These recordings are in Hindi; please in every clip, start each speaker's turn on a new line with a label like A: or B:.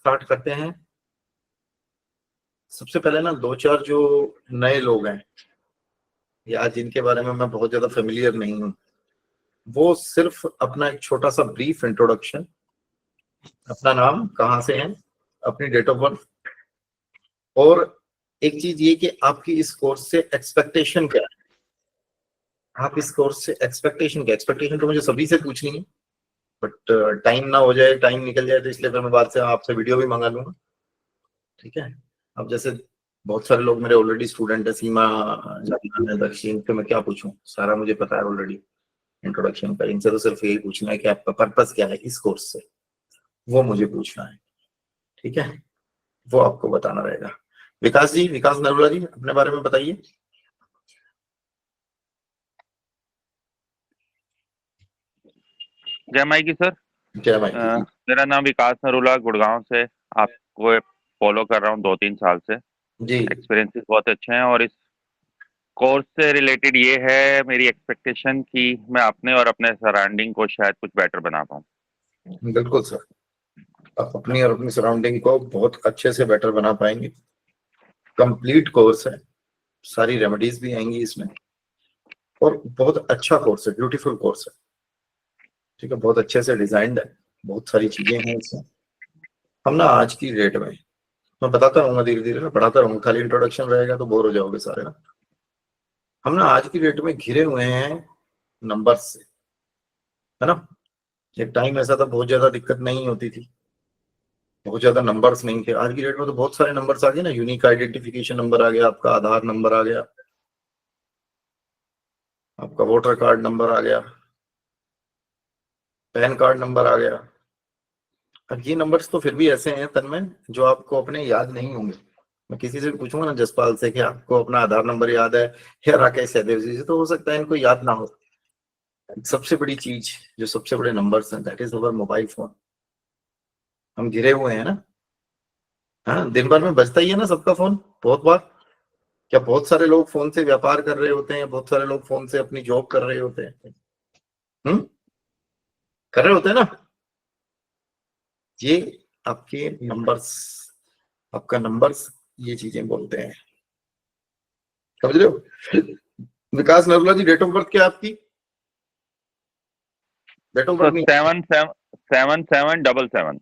A: स्टार्ट करते हैं। सबसे पहले ना 2-4 जो नए लोग हैं या जिनके बारे में मैं बहुत ज्यादा फेमिलियर नहीं हूँ, वो सिर्फ अपना एक छोटा सा ब्रीफ इंट्रोडक्शन, अपना नाम, कहाँ से हैं, अपनी डेट ऑफ बर्थ, और एक चीज ये कि आपकी इस कोर्स से एक्सपेक्टेशन क्या है। आप इस कोर्स से एक्सपेक्टेशन तो मुझे सभी से पूछनी है, बट टाइम ना हो जाए, टाइम निकल जाए, तो इसलिए फिर मैं बाद से आपसे वीडियो भी मंगा लूंगा। ठीक है। अब जैसे बहुत सारे लोग मेरे ऑलरेडी स्टूडेंट है, सीमा जाना है, दक्षिण, तो मैं क्या पूछूं, सारा मुझे पता है ऑलरेडी इंट्रोडक्शन का। इनसे तो सिर्फ यही पूछना है कि आपका पर्पस क्या है इस कोर्स से, वो मुझे पूछना है। ठीक है, वो आपको बताना रहेगा। विकास जी, विकास नरोला जी, अपने बारे में बताइए।
B: जय माई की सर।
A: जय माई की।
B: मेरा नाम विकास नरोला, गुड़गांव से आपको फॉलो कर रहा हूँ 2-3 साल से
A: जी।
B: एक्सपीरियंसेस बहुत अच्छे हैं, और इस कोर्स से रिलेटेड ये है मेरी एक्सपेक्टेशन कि मैं अपने और अपने सराउंडिंग को शायद कुछ बेटर बना पाऊँ।
A: बिल्कुल सर, आप अपनी और अपनी सराउंडिंग को बहुत अच्छे से बेटर बना पाएंगे। कंप्लीट कोर्स है, सारी रेमेडीज भी आएंगी इसमें, और बहुत अच्छा कोर्स है, ब्यूटीफुल कोर्स है। ठीक है, बहुत अच्छे से डिजाइंड है, बहुत सारी चीजें हैं इसमें। हम ना आज की डेट में, मैं बताता रहूंगा धीरे धीरे ना, पढ़ाता रहूंगा, खाली इंट्रोडक्शन रहेगा तो बोर हो जाओगे सारे ना। हम ना आज की डेट में घिरे हुए हैं नंबर्स से, है ना। एक टाइम ऐसा था बहुत ज्यादा दिक्कत नहीं होती थी, बहुत ज्यादा नंबर्स नहीं थे। आज की डेट में तो बहुत सारे नंबर्स आ गए ना। यूनिक आइडेंटिफिकेशन नंबर आ गया, आपका आधार नंबर आ गया, आपका वोटर कार्ड नंबर आ गया, पैन कार्ड नंबर आ गया। अब ये नंबर्स तो फिर भी ऐसे हैं तन्मय, जो आपको अपने याद नहीं होंगे। मैं किसी से भी पूछूंगा ना, जसपाल से, कि आपको अपना आधार नंबर याद है, या राकेश सहदेव जी से, तो हो सकता है इनको याद ना हो। सबसे बड़ी चीज, जो सबसे बड़े नंबर्स हैं, that is our mobile phone. हम घिरे हुए हैं ना। हाँ, दिन भर में बजता ही है ना सबका फोन, बहुत बार। क्या बहुत सारे लोग फोन से व्यापार कर रहे होते हैं, बहुत सारे लोग फोन से अपनी जॉब कर रहे होते हैं। कर रहे होते हैं ना। ये आपके नंबर्स, आपका नंबर्स, ये चीजें बोलते हैं, समझ रहे हो। विकास नरोला जी, डेट ऑफ बर्थ क्या है आपकी? डेट ऑफ
B: तो
A: बर्थ नहीं?
B: 777777।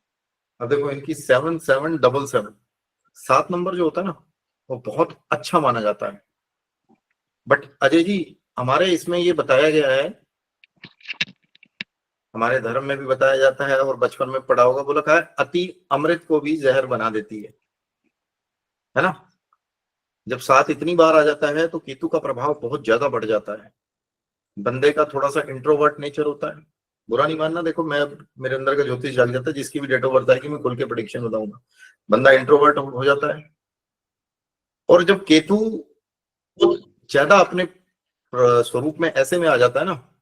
A: अब देखो, इनकी 7777, 7 नंबर जो होता है ना, वो बहुत अच्छा माना जाता है। बट अजय जी, हमारे इसमें ये बताया गया है, हमारे धर्म में भी बताया जाता है, और बचपन में पढ़ा होगा, बोला है अति अमृत को भी जहर बना देती है ना। जब 7 इतनी बार आ जाता है तो केतु का प्रभाव बहुत ज्यादा बढ़ जाता है। बंदे का थोड़ा सा इंट्रोवर्ट नेचर होता है, बुरा नहीं मानना। देखो, मैं, मेरे अंदर का ज्योतिष जाग जाता है, जिसकी भी डेट ऑफ बर्थ आएगी मैं खुल के प्रेडिक्शन बताऊंगा। बंदा इंट्रोवर्ट हो जाता है, और जब केतु ज्यादा अपने स्वरूप में ऐसे में आ जाता है ना,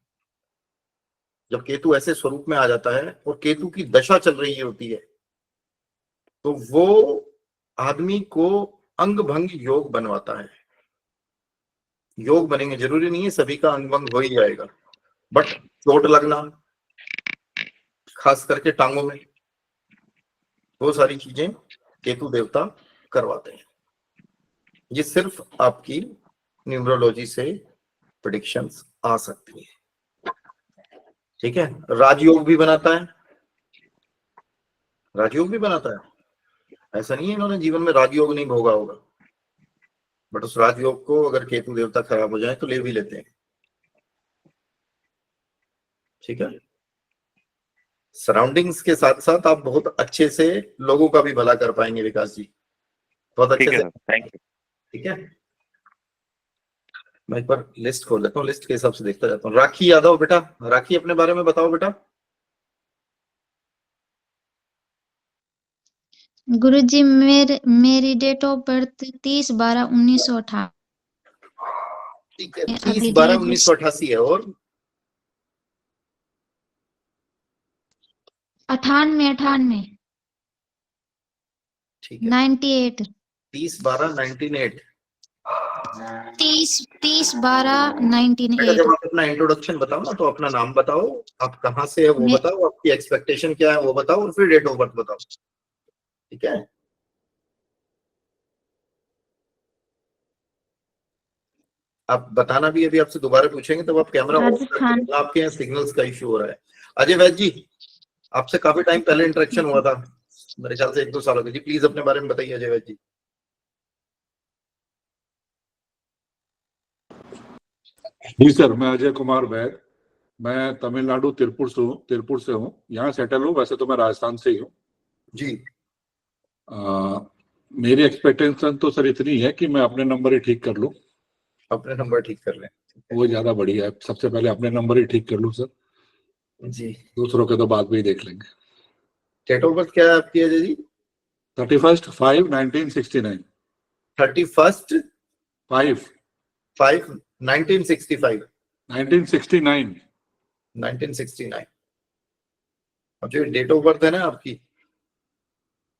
A: जब केतु ऐसे स्वरूप में आ जाता है और केतु की दशा चल रही होती है, तो वो आदमी को अंग भंग योग बनवाता है। योग बनेंगे, जरूरी नहीं है सभी का अंग भंग हो ही जाएगा, बट चोट लगना, खास करके टांगों में, वो सारी चीजें केतु देवता करवाते हैं। ये सिर्फ आपकी न्यूमरोलॉजी से प्रेडिक्शंस आ सकती है। ठीक है। राजयोग भी बनाता है, राजयोग भी बनाता है। ऐसा नहीं है इन्होंने जीवन में राजयोग नहीं भोगा होगा, बट उस राजयोग को अगर केतु देवता खराब हो जाए तो ले भी लेते हैं। ठीक है। सराउंडिंग्स के साथ साथ आप बहुत अच्छे से लोगों का भी भला कर पाएंगे विकास जी, बहुत अच्छे
B: ठीक है
A: से।
B: Sir, thank you.
A: ठीक है, मैं एक बार लिस्ट खोल लेता हूँ, लिस्ट के हिसाब से देखता जाता हूँ। राखी यादव, बेटा राखी अपने बारे में बताओ बेटा।
C: गुरुजी, मेरी डेट ऑफ बर्थ 30/12/1958।
A: ठीक है,
C: अभी
A: 30/12/1988 है। और
C: 98
A: ठीक है,
C: 98
A: 30/12/1908।
C: 30/12/1908।
A: बेटा जब आप अपना इंट्रोडक्शन बताओ ना, तो अपना नाम बताओ, आप कहाँ से है वो बताओ, आपकी एक्सपेक्टेशन क्या है वो बताओ, और फिर डेट ऑफ बर्थ बताओ। ठीक है, आप बताना भी, यदि आपसे दोबारा पूछेंगे तब आप कैमरा ऑफ करके
C: राजस्थान।
A: रखना, आपके यहाँ सिग्नल्स का इशू हो रहा है। अजय वैद्य जी, आपसे काफी टाइम पहले इंटरेक्शन हुआ था, मेरे ख्याल से 1-2 साल हो गए जी। प्लीज अपने बारे में बताइए अजय वैद्य जी।
D: जी सर, मैं अजय कुमार वैद, मैं तमिलनाडु तिरुपुर से हूँ। यहाँ सेटल हूँ, वैसे तो मैं राजस्थान से ही हूँ
A: जी।
D: मेरी एक्सपेक्टेशन तो सर इतनी है कि मैं अपने नंबर ही ठीक कर लूँ,
A: अपने नंबर ठीक कर लें,
D: वो ज्यादा बढ़िया है। सबसे पहले अपने नंबर ही ठीक कर लूँ सर,
A: जी।
D: दूसरों के तो बाद में ही देख लेंगे।
A: डेट ऑफ बर्थ क्या है आपकी अजय जी?
D: 31/5/1969।
A: 31
D: 5
A: 5 1965।
D: 1969।
A: 1969। अब जो डेट ऑफ बर्थ है ना आपकी,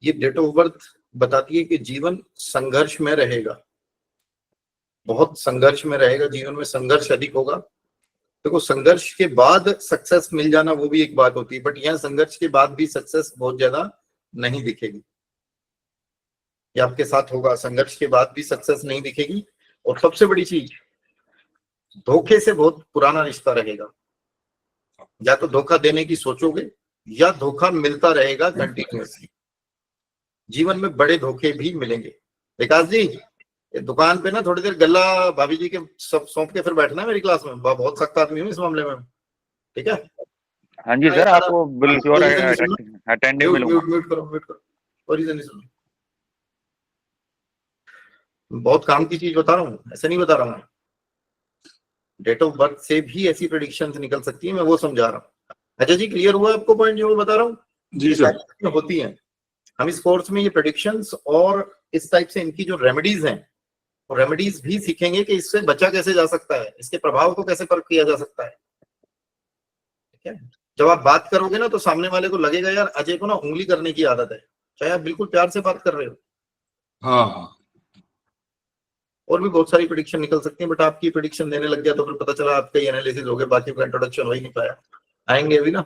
A: ये डेट ऑफ बर्थ बताती है कि जीवन संघर्ष में रहेगा, बहुत संघर्ष में रहेगा, जीवन में संघर्ष अधिक होगा। देखो, संघर्ष के बाद सक्सेस मिल जाना वो भी एक बात होती है, बट यहाँ संघर्ष के बाद भी सक्सेस बहुत ज्यादा नहीं दिखेगी। ये आपके साथ होगा, संघर्ष के बाद भी सक्सेस नहीं दिखेगी। और सबसे बड़ी चीज, धोखे से बहुत पुराना रिश्ता रहेगा। या तो धोखा देने की सोचोगे या धोखा मिलता रहेगा कंटिन्यूअसली। जीवन में बड़े धोखे भी मिलेंगे। विकास जी, ये दुकान पे ना थोड़ी देर गल्ला भाभी जी के सब सौंप के फिर बैठना है मेरी क्लास में, बहुत सख्त आदमी हूँ इस मामले में, ठीक है?
B: हाँ जी सर, आपको बिल्कुल अटेंडिव
A: म्यूट
B: मिलूंगा।
A: म्यूट म्यूट करो, म्यूट करो, कोई रीजन नहीं सुनो। बहुत काम की चीज बता रहा हूँ, ऐसे नहीं बता रहा हूँ। डेट ऑफ बर्थ से भी ऐसी प्रेडिक्शन निकल सकती है, मैं वो समझा रहा हूँ। अच्छा जी, क्लियर हुआ आपको पॉइंट जो मैं बता रहा हूँ?
D: जी सर।
A: होती है, हम इस कोर्स में ये प्रेडिक्शंस और इस टाइप से इनकी जो रेमेडीज हैं, वो रेमेडीज भी सीखेंगे कि इससे बचा कैसे जा सकता है, इसके प्रभाव को कैसे परख किया जा सकता है, ठीक है? जब आप बात करोगे ना तो सामने वाले को लगेगा यार अजय को ना उंगली करने की आदत है, चाहे आप बिल्कुल प्यार से बात कर रहे हो।
D: हाँ।
A: और भी बहुत सारी प्रेडिक्शन निकल सकती है, बट आपकी प्रेडिक्शन देने लग गया तो फिर पता चला आपका ही एनालिसिस हो गया, बाकी का इंट्रोडक्शन हो ही नहीं पाया। आएंगे अभी ना,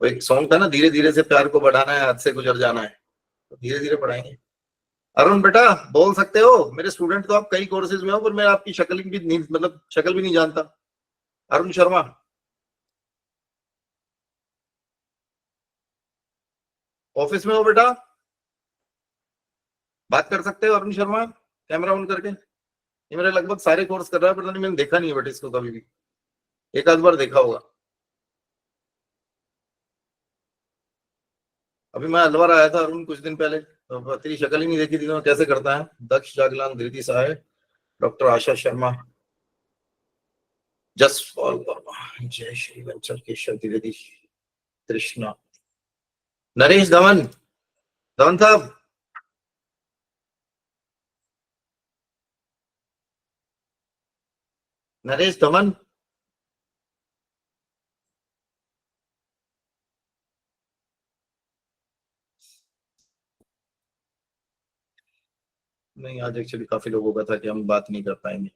A: वो एक सॉन्ग था ना, धीरे धीरे से प्यार को बढ़ाना है, हाथ से गुजर जाना है, तो धीरे धीरे बढ़ाएंगे। अरुण बेटा, बोल सकते हो, मेरे स्टूडेंट तो आप कई कोर्सेज में हो, पर मैं आपकी शक्ल भी नहीं, मतलब शक्ल भी नहीं जानता। अरुण शर्मा, ऑफिस में हो बेटा? बात कर सकते हो अरुण शर्मा, कैमरा ऑन करके? ये मेरे लगभग सारे कोर्स कर रहा है, पता नहीं मैंने देखा नहीं है बेटा इसको कभी भी, एक आध बार देखा होगा। अभी मैं अलवर आया था अरुण कुछ दिन पहले, तो तेरी शक्ल ही नहीं देखी थी, तो कैसे करता है? दक्ष जागलान, धृति सहाय, डॉक्टर आशा शर्मा, जसपाल वर्मा, जय श्री वंचल केशव द्विवेदी, कृष्णा, नरेश धवन, धवन साहब, नरेश धवन, नहीं आज एक्चुअली काफी लोगों का था कि हम बात नहीं कर पाएंगे।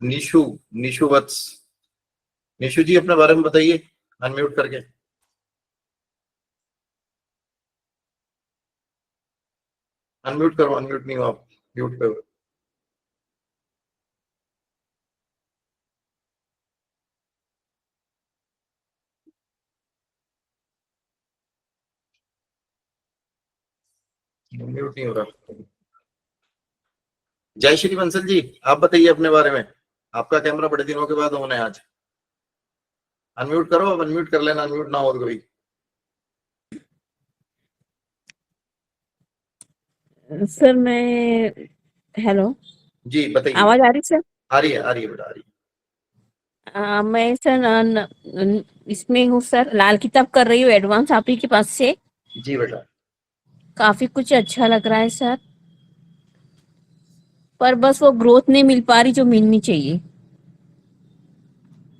A: निशु, निशु वत्स, निशु जी अपने बारे में बताइए अनम्यूट करके। अनम्यूट करो, अनम्यूट नहीं हो आप, म्यूट पे हो। म्यूट नहीं हो रहा। जय श्री बंसल जी, आप बताइए अपने बारे में, आपका कैमरा बड़े दिनों के बाद ऑन है आज। अनम्यूट करो, अब अनम्यूट कर लेना, अनम्यूट ना हो तो कभी।
E: सर मैं, हेलो
A: जी बताइए।
E: आवाज आ रही सर?
A: आ रही है बेटा, आ रही है।
E: मैं सर इसमें हूँ सर, लाल किताब कर रही हूँ एडवांस आप ही के पास से।
A: जी बेटा।
E: काफी कुछ अच्छा लग रहा है सर, पर बस वो ग्रोथ नहीं मिल पा रही जो मिलनी चाहिए।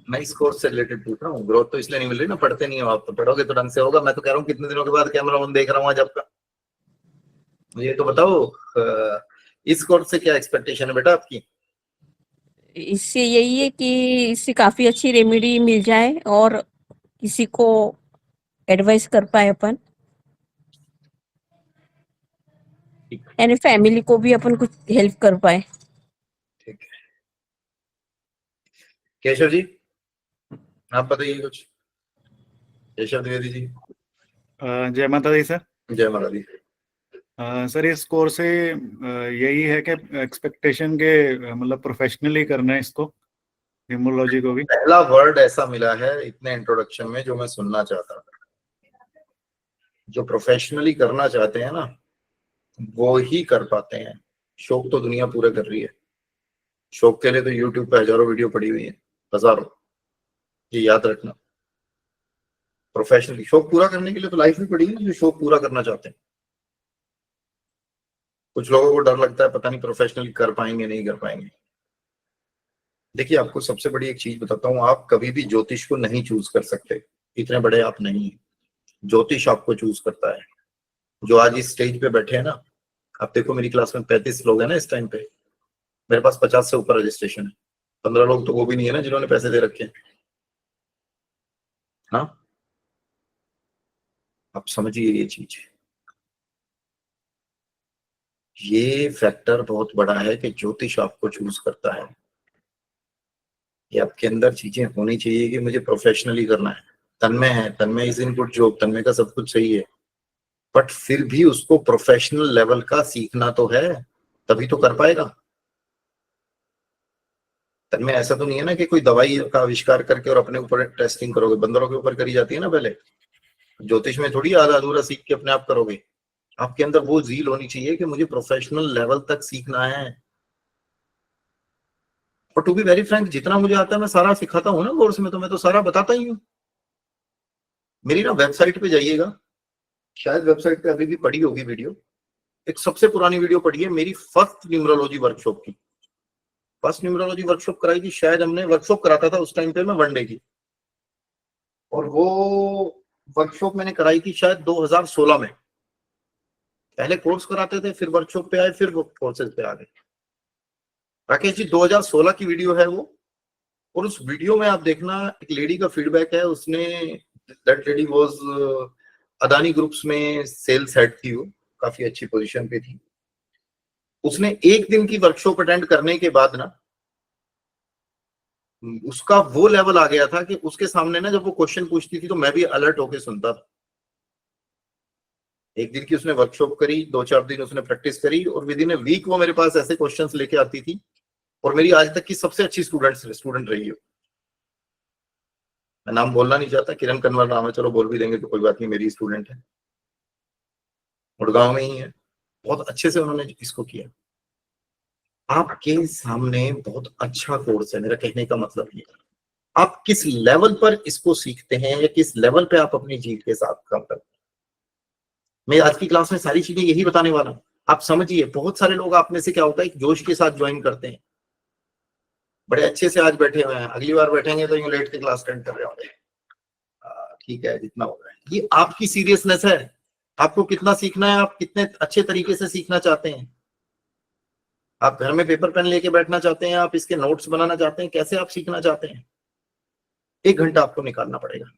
A: मैं इस कोर्स से रिलेटेड पूछ रहा हूँ, ग्रोथ तो इसलिए नहीं मिल रही ना, पढ़ते नहीं हो आप, तो पढ़ोगे तो ढंग से होगा। मैं तो कह रहा हूँ कितने दिनों के बाद कैमरा ऑन देख रहा हूँ आज आपका, मुझे तो बताओ इस कोर्स से क्या एक्सपेक्टेशन है बेटा आपकी?
E: इससे यही है कि इससे काफी अच्छी रेमेडी मिल जाए और किसी को एडवाइस कर पाए अपन। यानी फैमिली को भी अपन कुछ हेल्प कर पाए।
A: ठीक है। केशव जी, आप बताइए कुछ। केशव द्विवेदी जी।
F: जय माता दी सर।
A: जय माता दी।
F: सर इस कोर्स से यही है कि एक्सपेक्टेशन के मतलब प्रोफेशनली करना है इसको, न्यूमरोलॉजी को भी।
A: पहला वर्ड ऐसा मिला है इतने इंट्रोडक्शन में जो मैं सुनना चाहता था। जो प्रोफेशनली करना चाहते हैं ना वो ही कर पाते हैं। शौक तो दुनिया पूरा कर रही है। शौक के लिए तो यूट्यूब पे हजारों वीडियो पड़ी हुई है, हजारों। ये याद रखना। प्रोफेशनली शौक पूरा करने के लिए तो लाइफ में पड़ी है जो शौक पूरा करना चाहते हैं। कुछ लोगों को डर लगता है पता नहीं प्रोफेशनली कर पाएंगे नहीं कर पाएंगे। देखिए आपको सबसे बड़ी एक चीज बताता हूँ, आप कभी भी ज्योतिष को नहीं चूज कर सकते। इतने बड़े आप नहीं हैं। ज्योतिष आपको चूज करता है। जो आज इस स्टेज पे बैठे हैं ना, आप देखो मेरी क्लास में 35 लोग हैं ना इस टाइम पे, मेरे पास 50 से ऊपर रजिस्ट्रेशन है। 15 लोग तो वो भी नहीं है ना जिन्होंने पैसे दे रखे हैं। हाँ, आप समझिए ये चीज। ये फैक्टर बहुत बड़ा है कि ज्योतिष आपको चूज करता है। ये आपके अंदर चीजें होनी चाहिए कि मुझे प्रोफेशनली करना है। तन्मय है, तन्मय इज इन गुड जॉब, तन्मय का सब कुछ सही है, बट फिर भी उसको प्रोफेशनल लेवल का सीखना तो है, तभी तो कर पाएगा। तन्मय ऐसा तो नहीं है ना कि कोई दवाई का आविष्कार करके और अपने ऊपर टेस्टिंग करोगे। बंदरों के ऊपर करी जाती है ना पहले। ज्योतिष में थोड़ी आधा अधूरा सीख के अपने आप करोगे। आपके अंदर वो जील होनी चाहिए कि मुझे प्रोफेशनल लेवल तक सीखना है। और टू बी वेरी फ्रैंक, जितना मुझे आता है मैं सारा सिखाता हूँ ना कोर्स में, तो मैं तो सारा बताता ही हूँ। मेरी ना वेबसाइट पे जाइएगा, शायद वेबसाइट पे अभी भी पड़ी होगी वीडियो। एक सबसे पुरानी वीडियो पड़ी है मेरी फर्स्ट न्यूमरोलॉजी वर्कशॉप की। फर्स्ट न्यूमरोलॉजी वर्कशॉप कराई थी, शायद हमने वर्कशॉप कराता था उस टाइम पे मैं 1 डे की, और वो वर्कशॉप मैंने कराई थी शायद 2016 में। पहले कोर्स कराते थे, फिर वर्कशॉप पे आए, फिर वो कोर्सेज पे आ गए। राकेश जी 2016 की वीडियो है वो। और उस वीडियो में आप देखना, एक लेडी का फीडबैक है, उसने, that lady was Adani groups में सेल्स हेड थी, वो काफी अच्छी पोजीशन पे थी। उसने एक दिन की वर्कशॉप अटेंड करने के बाद ना उसका वो लेवल आ गया था कि उसके सामने ना जब वो क्वेश्चन पूछती थी तो मैं भी अलर्ट होके सुनता था। एक दिन की उसने वर्कशॉप करी, 2-4 दिन उसने प्रैक्टिस करी, और विद इन ए वीक वो मेरे पास ऐसे क्वेश्चंस लेके आती थी, और मेरी आज तक की सबसे अच्छी स्टूडेंट रही है। मैं नाम बोलना नहीं चाहता, किरण कन्वर नाम है, चलो बोल भी देंगे तो कोई बात नहीं, मेरी स्टूडेंट है, गुड़गांव में ही है। बहुत अच्छे से उन्होंने इसको किया। आपके सामने बहुत अच्छा कोर्स है, मेरा कहने का मतलब ये है। आप किस लेवल पर इसको सीखते हैं या किस लेवल पे आप अपनी जीत के साथ काम करते हैं। मैं आज की क्लास में सारी चीजें यही बताने वाला हूं। आप समझिए, बहुत सारे लोग आप में से क्या होता है जोश के साथ ज्वाइन करते हैं, बड़े अच्छे से आज बैठे हुए हैं, अगली बार बैठेंगे तो यूं लेट के क्लास अटेंड कर रहे होंगे। ठीक है, जितना हो रहा है ये आपकी सीरियसनेस है। आपको कितना सीखना है, आप कितने अच्छे तरीके से सीखना चाहते हैं। आप घर में पेपर पेन लेके बैठना चाहते हैं, आप इसके नोट्स बनाना चाहते हैं, कैसे आप सीखना चाहते हैं। 1 घंटा आपको निकालना पड़ेगा।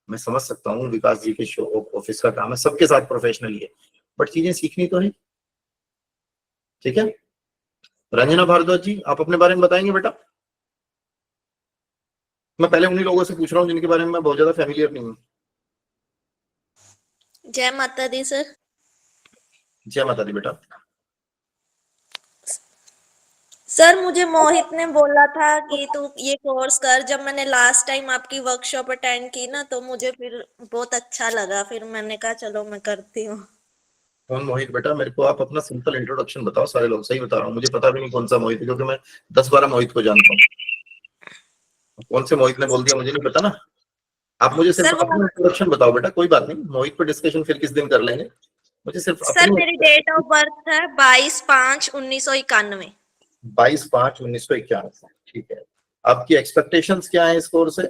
A: मैं समझ सकता हूँ विकास जी के शो ऑफिस का काम है, सबके साथ प्रोफेशनली है, बट चीजें सीखनी तो है। ठीक है, रंजना भारद्वाज जी आप अपने बारे में बताएंगे बेटा। मैं पहले उन्हीं लोगों से पूछ रहा हूँ जिनके बारे में मैं बहुत ज्यादा फैमिलियर नहीं हूँ।
G: जय माता दी सर।
A: जय माता दी बेटा।
G: सर मुझे मोहित ने बोला था कि तू ये कोर्स कर। जब मैंने लास्ट टाइम आपकी वर्कशॉप अटेंड की ना तो मुझे फिर बहुत अच्छा लगा, फिर मैंने कहा चलो मैं करती हूँ।
A: कौन मोहित बेटा? मेरे को आप अपना सिंपल इंट्रोडक्शन बताओ। सारे लोग, सही बता रहा हूँ, मुझे पता भी नहीं कौन सा मोहित है, क्योंकि मैं 10-12 मोहित को जानता हूँ। कौन से मोहित ने बोल दिया मुझे नहीं पता ना। आप मुझे सिर्फ
G: सर वो
A: अपना इंट्रोडक्शन बताओ बेटा, कोई बात नहीं, मोहित पर डिस्कशन फिर किस दिन कर लेंगे। मुझे सिर्फ
G: सर
A: अपनी
G: मेरी डेट ऑफ बर्थ है 22/5/1991।
A: 22/5/1991। ठीक है, आपकी एक्सपेक्टेशंस क्या है इस कोर्स से?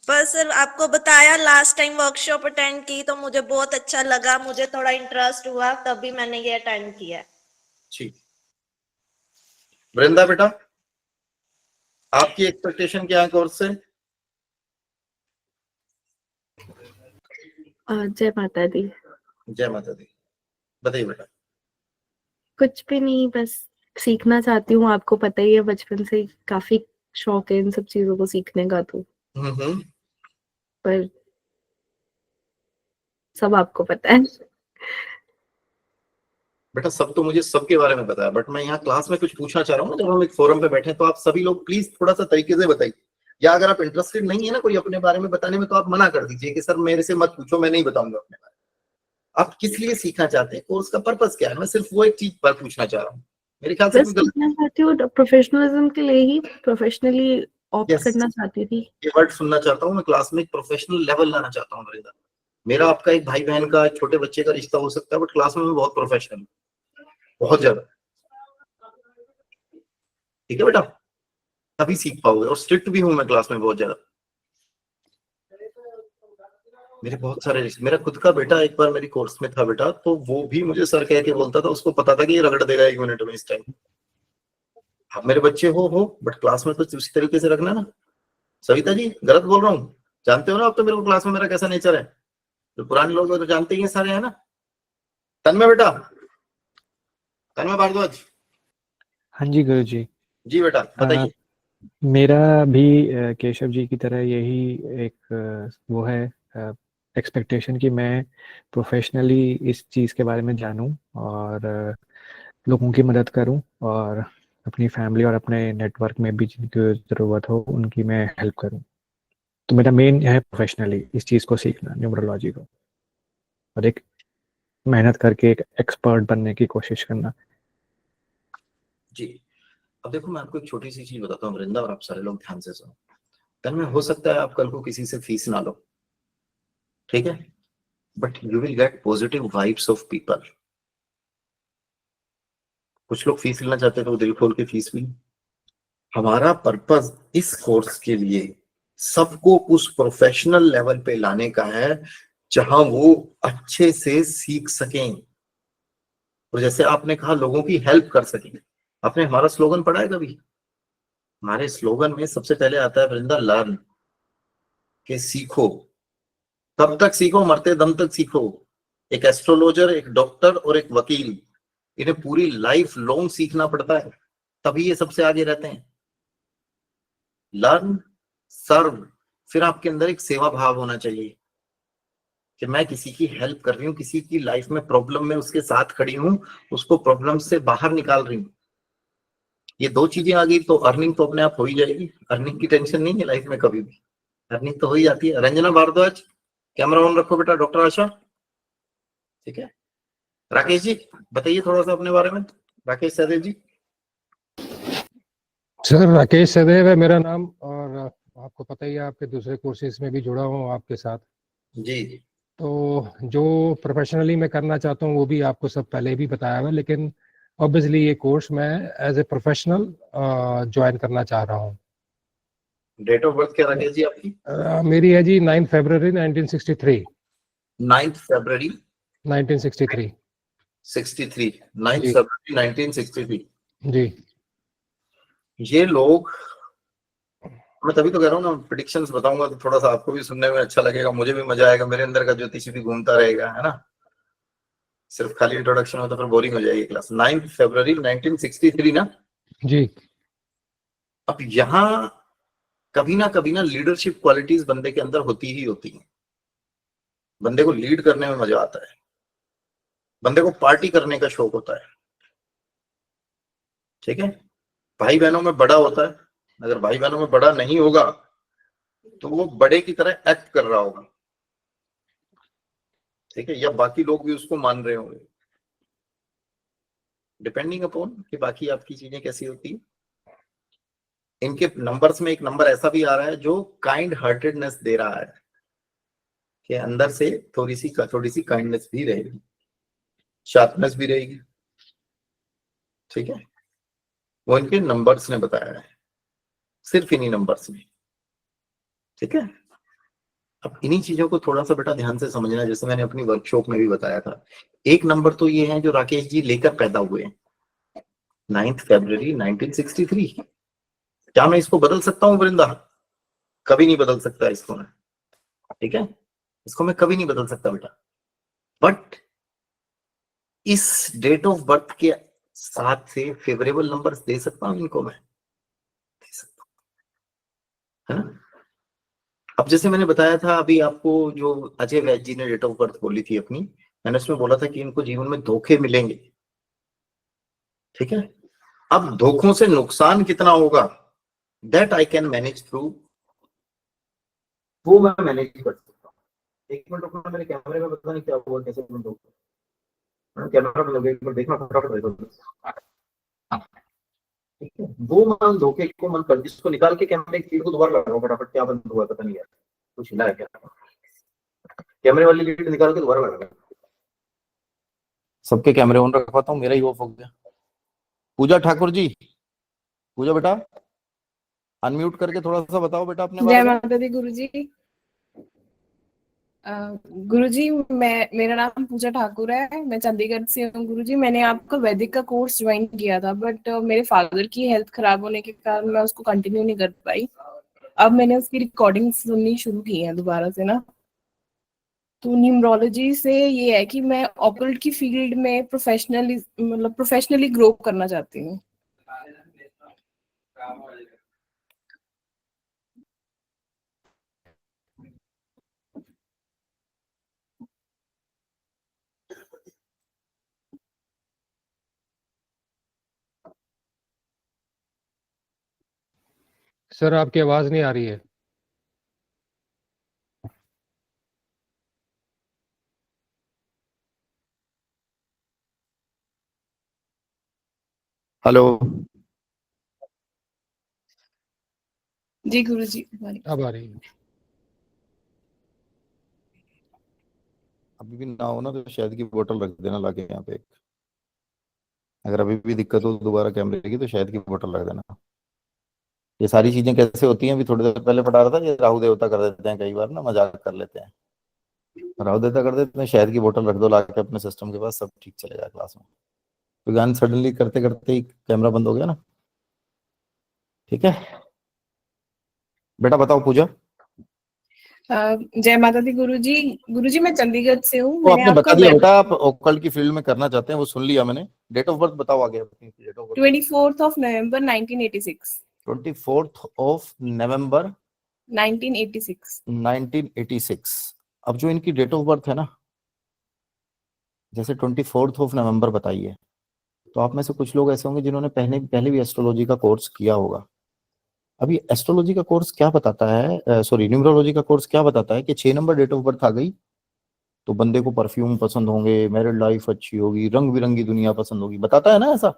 G: बस सर आपको बताया, लास्ट टाइम वर्कशॉप अटेंड की तो मुझे बहुत अच्छा लगा, मुझे थोड़ा इंटरेस्ट हुआ, तभी मैंने ये अटेंड किया।
A: ठीक, वृंदा बेटा आपकी एक्सपेक्टेशन क्या है कोर्स से?
H: जय माता दी।
A: जय माता दी। बताइए बेटा।
H: कुछ भी नहीं, बस सीखना चाहती हूँ। आपको पता ही है, बचपन से ही काफी शौक है इन सब चीजों को सीखने का, तो पर सब आपको पता है।
A: बेटा सब तो मुझे सबके बारे में पता है, बट मैं यहाँ क्लास में कुछ पूछना चाह रहा हूँ ना, जब हम एक फोरम पे बैठे हैं, तो आप सभी लोग प्लीज थोड़ा सा तरीके से बताइए, या अगर आप इंटरेस्टेड नहीं है ना कोई अपने बारे में बताने में, तो आप मना कर दीजिए कि सर मेरे से मत पूछो, मैं नहीं बताऊंगा अपने बारे में। आप किस लिए सीखना चाहते हैं, कोर्स का पर्पस क्या है? मैं सिर्फ वो एक चीज पर पूछना चाह रहा हूँ। मेरे ख्याल से
H: बस सीखना चाहती हूँ, प्रोफेशनलिज्म के लिए ही, प्रोफेशनली ऑप्ट
A: Yes.
H: करना चाहती थी।
A: ये वर्ड सुनना चाहता हूँ मैं, क्लास में प्रोफेशनल लेवल लाना चाहता हूँ वृंदा। मेरा आपका एक भाई बहन का, एक छोटे बच्चे का रिश्ता हो सकता है, बट क्लास में मैं बहुत प्रोफेशनल हूँ, बहुत ज्यादा। ठीक है बेटा, तभी सीख पाओगे। और स्ट्रिक्ट भी हूं मैं क्लास में बहुत ज्यादा। मेरे बहुत सारे रिश्ते, मेरा खुद का बेटा एक बार मेरी कोर्स में था बेटा, तो वो भी मुझे सर कह के बोलता था, उसको पता था कि ये रगड़ देगा 1 मिनट में इस टाइम। आप मेरे बच्चे हो, बट क्लास में तो उसी तरीके से रखना ना। सविता जी गलत बोल रहा हूँ? जानते हो ना आप तो मेरे को क्लास में मेरा कैसा नेचर है। जो पुराने लोग हैं तो जानते ही हैं सारे, है ना। तन्मय बेटा, तन्मय भारद्वाज।
I: हाँ जी गुरुजी।
A: जी बेटा बताइए।
I: मेरा भी केशव जी की तरह यही एक वो है एक्सपेक्टेशन कि मैं प्रोफेशनली इस चीज़ के बारे में जानूं और लोगों की मदद करूं, और अपनी फैमिली और अपने नेटवर्क में भी जिनकी ज़रूरत हो उनकी मैं हेल्प करूं। तो मेरा मेन है प्रोफेशनली इस चीज़ को सीखना, न्यूमरोलॉजी को, और एक मेहनत करके एक एक्सपर्ट बनने की कोशिश करना।
A: जी अब देखो, मैं आपको एक छोटी सी चीज बताता हूँ वृंदा, और आप सारे लोग ध्यान से सुनो। तन्मय, हो सकता है आप कल को किसी से फीस ना लो, ठीक है, but you will get positive vibes of people. कुछ लोग फीस लेना चाहते हैं तो वो दिल खोल के फीस भी। हमारा पर्पस इस कोर्स के लिए सबको उस प्रोफेशनल लेवल पे लाने का है जहां वो अच्छे से सीख सकें, और जैसे आपने कहा लोगों की हेल्प कर सकें। आपने हमारा स्लोगन पढ़ा है कभी? हमारे स्लोगन में सबसे पहले आता है वृंदा, लर्न, के सीखो, तब तक सीखो मरते दम तक सीखो। एक एस्ट्रोलॉजर, एक डॉक्टर और एक वकील, इन्हें पूरी लाइफ लॉन्ग सीखना पड़ता है, तभी ये सबसे आगे रहते हैं। लर्न, सर्व, फिर आपके अंदर एक सेवा भाव होना चाहिए कि मैं किसी की हेल्प कर रही हूँ, किसी की लाइफ में प्रॉब्लम में उसके साथ खड़ी हूँ, उसको प्रॉब्लम से बाहर निकाल रही हूँ। ये 2 चीजें आ गई तो अर्निंग तो अपने आप हो ही जाएगी। अर्निंग की टेंशन नहीं है लाइफ में कभी भी, अर्निंग तो हो ही जाती है। रंजना भारद्वाज, कैमरा ऑन रखो बेटा। डॉक्टर आशा, ठीक है। राकेश जी बताइए थोड़ा सा अपने बारे में। राकेश सहदेव जी।
J: सर राकेश सदैव है मेरा नाम, और आपको पता ही है, आपके दूसरे कोर्सेज में भी जुड़ा हूँ आपके साथ
A: जी।
J: तो जो प्रोफेशनली मैं करना चाहता हूँ वो भी आपको सब पहले भी बताया हुआ, लेकिन ऑब्वियसली ये कोर्स मैं एज ए प्रोफेशनल ज्वाइन करना चाह रहा हूँ।
A: डेट ऑफ बर्थ क्या राकेश जी आपकी?
J: मेरी है जी 9 फरवरी 1963।
A: 9 फरवरी
J: 1963।
A: 63, 9 फरवरी 1963।
J: जी।
A: ये लोग, मैं तभी तो कह रहा हूँ ना, प्रेडिक्शंस बताऊंगा तो थोड़ा सा आपको भी सुनने में अच्छा लगेगा, मुझे भी मजा आएगा, मेरे अंदर का ज्योतिषी भी घूमता रहेगा, है ना। सिर्फ खाली इंट्रोडक्शन हो तो फिर बोरिंग हो जाएगी क्लास। 9 फरवरी 1963 ना
J: जी।
A: अब यहाँ कभी ना लीडरशिप क्वालिटीज बंदे के अंदर होती ही होती हैं। बंदे को लीड करने में मजा आता है, बंदे को पार्टी करने का शौक होता है, ठीक है। भाई बहनों में बड़ा होता है, अगर भाई बहनों में बड़ा नहीं होगा तो वो बड़े की तरह एक्ट कर रहा होगा, ठीक है, या बाकी लोग भी उसको मान रहे होंगे, डिपेंडिंग अपॉन कि बाकी आपकी चीजें कैसी होती है। इनके नंबर्स में एक नंबर ऐसा भी आ रहा है जो काइंड हार्टेडनेस दे रहा है, कि अंदर से थोड़ी सी काइंडनेस भी रहेगी, शार्पनेस भी रहेगी, ठीक है। वो इनके नंबर्स ने बताया है, सिर्फ इन्हीं नंबर्स में, ठीक है। अब इन्हीं चीजों को थोड़ा सा बेटा ध्यान से समझना, जैसे मैंने अपनी वर्कशॉप में भी बताया था। एक नंबर तो ये है जो राकेश जी लेकर पैदा हुए हैं, 9 फरवरी 1963। क्या मैं इसको बदल सकता हूँ वृंदा? कभी नहीं बदल सकता इसको मैं, ठीक है, इसको मैं कभी नहीं बदल सकता बेटा। बट इस डेट ऑफ बर्थ के साथ से फेवरेबल नंबर्स दे सकता हूं इनको, मैं दे सकता हूं, है ना। अब जैसे मैंने बताया था अभी आपको, जो अजय वैद्य जी ने डेट ऑफ बर्थ बोली थी अपनी, मैंने उसमें बोला था कि इनको जीवन में धोखे मिलेंगे, ठीक है। अब धोखों से नुकसान कितना होगा, that I can manage through, वो मैं मैनेज कर सकता हूँ। एक मिनट रुकना, मेरे कैमरे में पता नहीं क्या हुआ, कैसे बंद हो गया कैमरा, बंद हो गया, एक मिनट देखना फटाफट देखो, ठीक है। वो मन धोखे को मन कर, जिसको निकाल के कैमरे की लीड को दोबारा लगाओ फटाफट, क्या बंद हुआ पता नहीं यार, कुछ हिला है क्या, कैमरे वाली लीड निकाल के दोबारा लगाओ। सबके कैमरे ऑन रखवाता हूँ, मेरा ही ऑफ हो गया। पूजा ठाकुर जी, पूजा बेटा अनम्यूट करके थोड़ा सा बताओ बेटा अपने
K: जय
A: बारे में।
K: माता दी गुरुजी। गुरुजी, मेरा नाम पूजा ठाकुर है, मैं चंडीगढ़ से हूँ। गुरुजी, मैंने आपका वैदिक का कोर्स ज्वाइन किया था, बट मेरे फादर की हेल्थ खराब होने के कारण मैं उसको कंटिन्यू नहीं कर पाई। अब मैंने उसकी रिकॉर्डिंग सुननी शुरू की है दोबारा से ना। तो न्यूमरोलॉजी से ये है कि मैं ऑकल्ट की फील्ड में प्रोफेशनली ग्रो करना चाहती हूँ।
J: सर आपकी आवाज नहीं आ रही है।
A: हेलो,
K: जी गुरुजी।
J: अब आ रही है।
A: अभी भी ना हो ना तो शहद की बोतल रख देना लाके यहाँ पे, अगर अभी भी दिक्कत हो दोबारा कैमरे की तो शहद की बोतल रख देना। ये सारी चीजें कैसे होती हैं, अभी थोड़ी देर पहले पढ़ा रहा था, ये राहु देवता कर देते हैं कई बार ना, मजाक कर लेते हैं, राहु देवता कर देते हैं। शहद की बोतल रख दो लाके अपने सिस्टम के पास, सब ठीक चलेगा क्लास में। तो ज्ञान सडनली करते करते ही कैमरा बंद हो गया ना, ठीक है। बेटा बताओ पूजा।
K: जय माता दी गुरुजी। गुरुजी, मैं चंडीगढ़ से हूँ।
A: तो
K: मैंने
A: आपने
K: आपका
A: बता दिया बेटा, आप ओकल्ट की फील्ड में करना चाहते हैं, वो सुन लिया मैंने। डेट ऑफ बर्थ बताओ आगे अपनी, date of birth.
K: 24th of November 1986।
A: 24th of November
K: 1986।
A: 1986। अब जो इनकी डेट ऑफ बर्थ है ना, जैसे 24th of November बताई है, तो आप में से कुछ लोग ऐसे होंगे जिन्होंने पहले भी एस्ट्रोलॉजी का कोर्स किया होगा। अभी एस्ट्रोलॉजी का कोर्स क्या बताता है, सॉरी न्यूमरोलॉजी का कोर्स क्या बताता है कि 6 नंबर डेट ऑफ बर्थ आ गई तो बंदे को परफ्यूम पसंद होंगे, मैरिड लाइफ अच्छी होगी, रंग बिरंगी दुनिया पसंद होगी, बताता है ना ऐसा।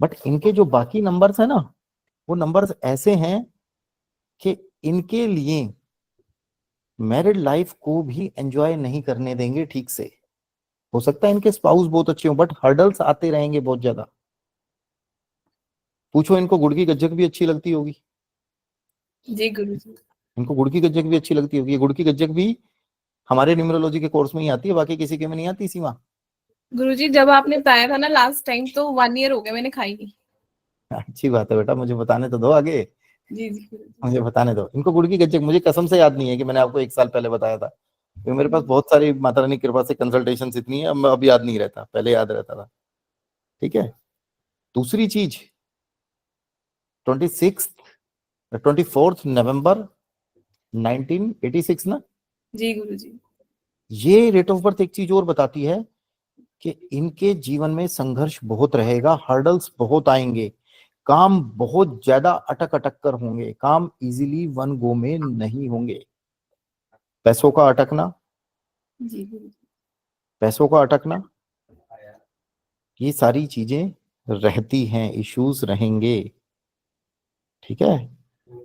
A: बट इनके जो बाकी नंबर्स है ना, वो नंबर्स ऐसे हैं कि इनके लिए मैरिड लाइफ को भी एंजॉय नहीं करने देंगे ठीक से। हो सकता है इनके स्पाउस बहुत अच्छे हो, बट हर्डल्स आते रहेंगे बहुत ज्यादा। पूछो इनको गुड़ की गज्जक भी अच्छी लगती होगी।
K: जी गुरुजी।
A: इनको गुड़ की गज्जक भी अच्छी लगती होगी। गुड़ की गज्जक भी हमारे न्यूमरोलॉजी के कोर्स में ही आती है, बाकी किसी के में नहीं आती। सीमा,
K: गुरुजी, जब आपने बताया था ना लास्ट टाइम, तो 1 year हो गया मैंने खाई नहीं।
A: अच्छी बात है बेटा, मुझे बताने तो दो आगे,
K: जी जी गुरुजी।
A: मुझे बताने दो। इनको गुड़ की गज्जक मुझे कसम से याद नहीं है कि मैंने आपको 1 साल पहले बताया था, क्योंकि मेरे पास बहुत सारी माता रानी की कृपा से कंसल्टेशन इतनी है, अब याद नहीं रहता, पहले याद रहता था, ठीक है। दूसरी चीज 24th November 1986 ना,
K: जी गुरुजी।
A: ये डेट ऑफ बर्थ एक चीज और बताती है कि इनके जीवन में संघर्ष बहुत रहेगा, हर्डल्स बहुत आएंगे, काम बहुत ज्यादा अटक अटक कर होंगे, काम इजीली वन गो में नहीं होंगे। पैसों का अटकना,
K: जी गुरुजी।
A: पैसों का अटकना, ये सारी चीजें रहती हैं, इश्यूज रहेंगे, ठीक है।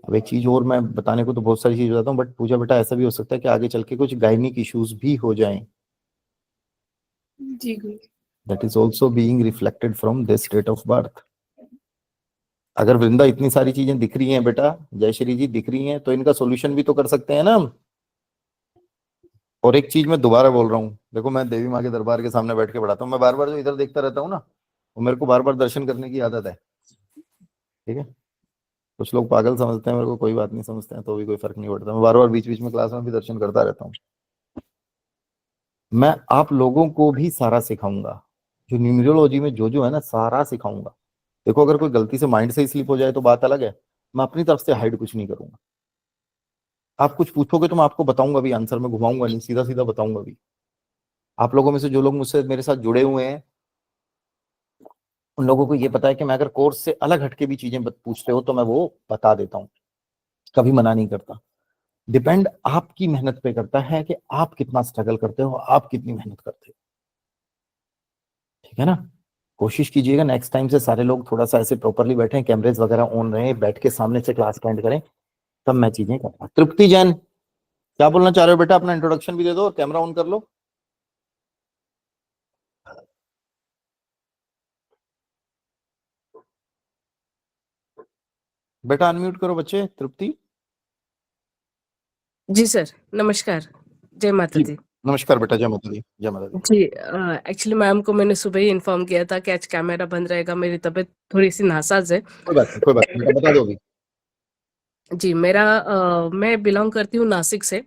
A: अब एक चीज और मैं बताने को तो बहुत सारी चीज बताता हूँ, बट पूजा बेटा ऐसा भी हो सकता है कि आगे चल के कुछ गायनिक इश्यूज भी हो जाएं।
K: जी Guruji.
A: That is also being reflected from this date of birth. अगर वृंदा इतनी सारी चीजें दिख रही हैं बेटा, जयश्री जी दिख रही हैं, तो इनका सॉल्यूशन भी तो कर सकते हैं ना हम। और एक चीज मैं दोबारा बोल रहा हूँ, देखो मैं देवी माँ के दरबार के सामने बैठ के पढ़ाता हूँ, मैं बार बार जो इधर देखता रहता हूँ ना, वो मेरे को बार बार दर्शन करने की आदत है, ठीक है। कुछ लोग पागल समझते हैं मेरे को, कोई बात नहीं समझते हैं तो भी कोई फर्क नहीं पड़ता, मैं बार बार बीच बीच में क्लास में भी दर्शन करता रहता हूँ। मैं आप लोगों को भी सारा सिखाऊंगा, जो न्यूमरोलॉजी में जो है ना सारा सिखाऊंगा। देखो अगर कोई गलती से माइंड से ही स्लिप हो जाए तो बात अलग है, मैं अपनी तरफ से हाइड कुछ नहीं करूंगा। आप कुछ पूछोगे तो मैं आपको बताऊंगा भी, आंसर में घुमाऊंगा नहीं, सीधा सीधा बताऊंगा भी। आप लोगों में से जो लोग मुझसे मेरे साथ जुड़े हुए हैं उन लोगों को ये पता है कि मैं अगर कोर्स से अलग हटके भी चीजें पूछते हो तो मैं वो बता देता हूँ, कभी मना नहीं करता। डिपेंड आपकी मेहनत पे करता है कि आप कितना स्ट्रगल करते हो, आप कितनी मेहनत करते हो, ठीक है ना। कोशिश कीजिएगा नेक्स्ट टाइम से सारे लोग थोड़ा सा ऐसे प्रॉपरली बैठे, कैमरेज वगैरह ऑन रहे, बैठ के सामने से क्लास अटेंड करें, तब मैं चीजें करता। तृप्ति जैन क्या बोलना चाह रहे हो बेटा, अपना इंट्रोडक्शन भी दे दो और कैमरा ऑन कर लो। बेटा अनम्यूट करो बच्चे। तृप्ति
K: जी सर, नमस्कार, जय माता दी।
A: नमस्कार बेटा, जय माता दी। जय माता दी।
K: जी, एक्चुअली मैम को मैंने सुबह ही इन्फॉर्म किया था कि आज कैमरा बंद रहेगा, मेरी तबीयत थोड़ी सी नासाज है।
A: कोई बात नहीं, कोई बात नहीं बेटा, बता दो अभी।
K: जी, मैं बिलोंग करती हूँ नासिक से,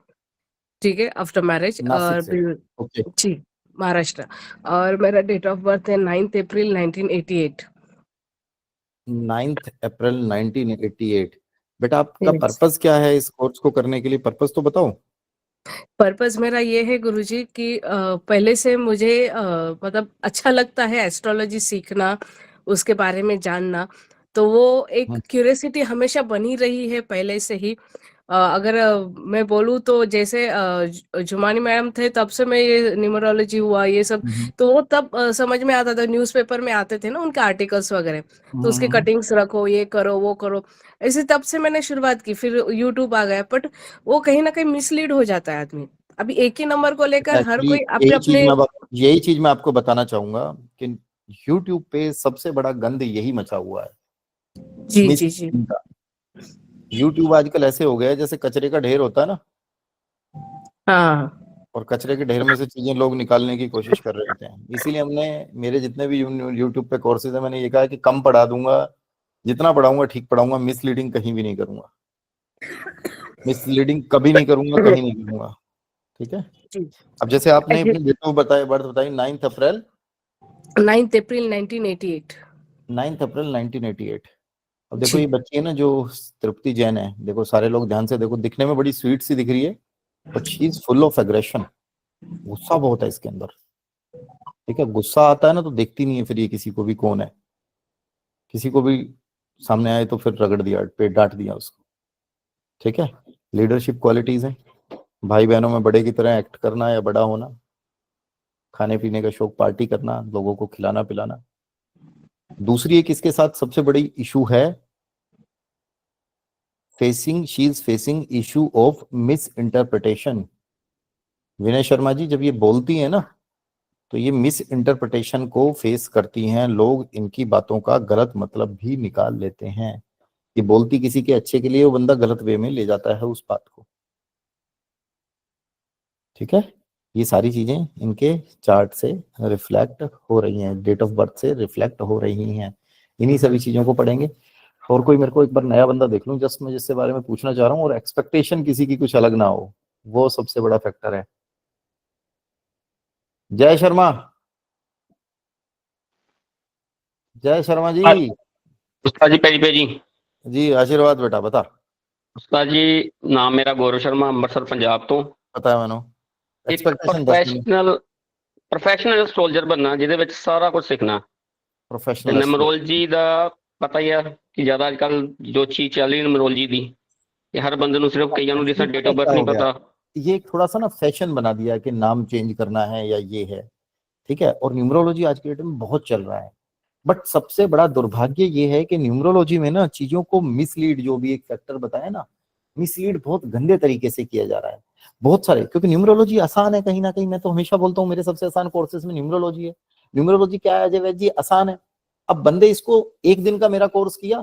K: ठीक है, आफ्टर मैरिज,
A: नासिक
K: और
A: से, ओके।
K: जी, महाराष्ट्र। और मेरा डेट ऑफ बर्थ है 9 अप्रैल 1988।
A: 9 अप्रैल 1988। बेटा आपका
K: Yes.
A: पर्पस क्या है इस कोर्स को करने के लिए, पर्पस तो बताओ।
K: पर्पस मेरा ये है गुरुजी कि पहले से मुझे मतलब अच्छा लगता है एस्ट्रोलॉजी सीखना, उसके बारे में जानना, तो वो एक क्यूरियोसिटी हमेशा बनी रही है पहले से ही। अगर मैं बोलूँ तो जैसे जुमानी मैडम थे तब से मैं ये न्यूमरोलॉजी हुआ ये सब, तो वो तब समझ में आता था, न्यूज़पेपर में आते थे ना उनके आर्टिकल्स वगैरह, तो उसके कटिंग्स रखो, ये करो वो करो, ऐसे तब से मैंने शुरुआत की। फिर यूट्यूब आ गया, बट वो कहीं ना कहीं मिसलीड हो जाता है आदमी। अभी एक ही नंबर को लेकर हर
A: एक्चुअली
K: कोई अपने अपने
A: यही चीज मैं आपको बताना चाहूंगा कि YouTube पे सबसे बड़ा गंद यही मचा हुआ है।
K: जी जी जी,
A: YouTube आजकल ऐसे हो गया है जैसे कचरे का ढेर होता है ना,
K: हाँ
A: और कचरे के ढेर में से चीजें लोग निकालने की कोशिश कर रहे होते हैं। इसीलिए हमने, मेरे जितने भी YouTube पे कोर्सेज है, मैंने ये कहा कि कम पढ़ा दूंगा, जितना पढ़ाऊंगा ठीक पढ़ाऊंगा, मिसलीडिंग कहीं भी नहीं करूंगा, मिसलीडिंग कभी नहीं करूंगा, कहीं नहीं करूंगा, ठीक है। अब जैसे आपने अपनी डेट ऑफ बर्थ बताई 9 अप्रैल
K: 9 अप्रैल 1988।
A: 9 अप्रैल 1988। अब देखो
K: जी।
A: ये बच्ची है ना जो तृप्ति जैन है, देखो सारे लोग ध्यान से देखो, दिखने में बड़ी स्वीट सी दिख रही है, but she is full of aggression. गुस्सा बहुत है इसके अंदर, ठीक है। गुस्सा आता है ना तो देखती नहीं है फिर ये किसी को भी कौन है, किसी को भी सामने आए तो फिर रगड़ दिया, पेट डांट दिया उसको, ठीक है। लीडरशिप क्वालिटीज है, भाई बहनों में बड़े की तरह एक्ट करना या बड़ा होना, खाने पीने का शौक, पार्टी करना, लोगों को खिलाना पिलाना। दूसरी एक इसके साथ सबसे बड़ी इशू है, she is facing issue of misinterpretation. Vinay Sharma ji जब ये बोलती है ना तो ये मिस इंटरप्रिटेशन को फेस करती हैं, लोग इनकी बातों का गलत मतलब भी निकाल लेते हैं। ये बोलती किसी के अच्छे के लिए, वो बंदा गलत वे में ले जाता है उस बात को, ठीक है। ये सारी चीजें इनके चार्ट से रिफ्लेक्ट हो रही हैं, डेट ऑफ बर्थ से रिफ्लेक्ट हो रही हैं। इन्हीं सभी चीजों को पढ़ेंगे। और कोई मेरे को एक बार नया बंदा देख लूं जस्ट मैं जिसके बारे में पूछना चाह रहा हूँ, और एक्सपेक्टेशन किसी की कुछ अलग ना हो, वो सबसे बड़ा फैक्टर है। जय शर्मा, जय शर्मा जी।
L: उस्ताद जी पेरी पेरी
A: जी आशीर्वाद बेटा, बता।
L: उस्ताद जी नाम मेरा गौरव शर्मा, अंमृतसर पंजाब तो।
A: पता है मैंने।
L: एक प्रोफेशनल सोल्जर बनना ਜਿਹਦੇ ਵਿੱਚ ਸਾਰਾ ਕੁਝ ਸਿੱਖਣਾ।
A: प्रोफेशनल
L: ਨਿਊਮਰੋਲੋਜੀ ਦਾ ਪਤਾ ਹੀ ਆ ਕਿ ਜ਼ਿਆਦਾ ਅੱਜਕੱਲ ਜੋ ਚੀਜ਼ ਚੱਲ ਰਹੀ ਨਿਊਮਰੋਲੋਜੀ ਦੀ, ਇਹ ਹਰ ਬੰਦੇ ਨੂੰ सिर्फ कईयों ਨੂੰ जिस डेट ऑफ बर्थ नहीं पता।
A: ये एक थोड़ा सा ना फैशन बना दिया कि नाम चेंज करना है या ये है, ठीक है। और न्यूमरोलॉजी आज के डेट में बहुत चल रहा है, बट सबसे बड़ा दुर्भाग्य ये है कि न्यूमरोलॉजी में ना चीजों को मिसलीड, जो भी एक फैक्टर बताया ना, मिसलीड बहुत गंदे तरीके से किया जा रहा है बहुत सारे। क्योंकि न्यूमरोलॉजी आसान है कहीं ना कहीं, मैं तो हमेशा बोलता हूँ मेरे सबसे आसान कोर्सेज में न्यूमरोलॉजी है। न्यूमरोलॉजी क्या है अजय वैद्य जी, आसान है। अब बंदे इसको एक दिन का मेरा कोर्स किया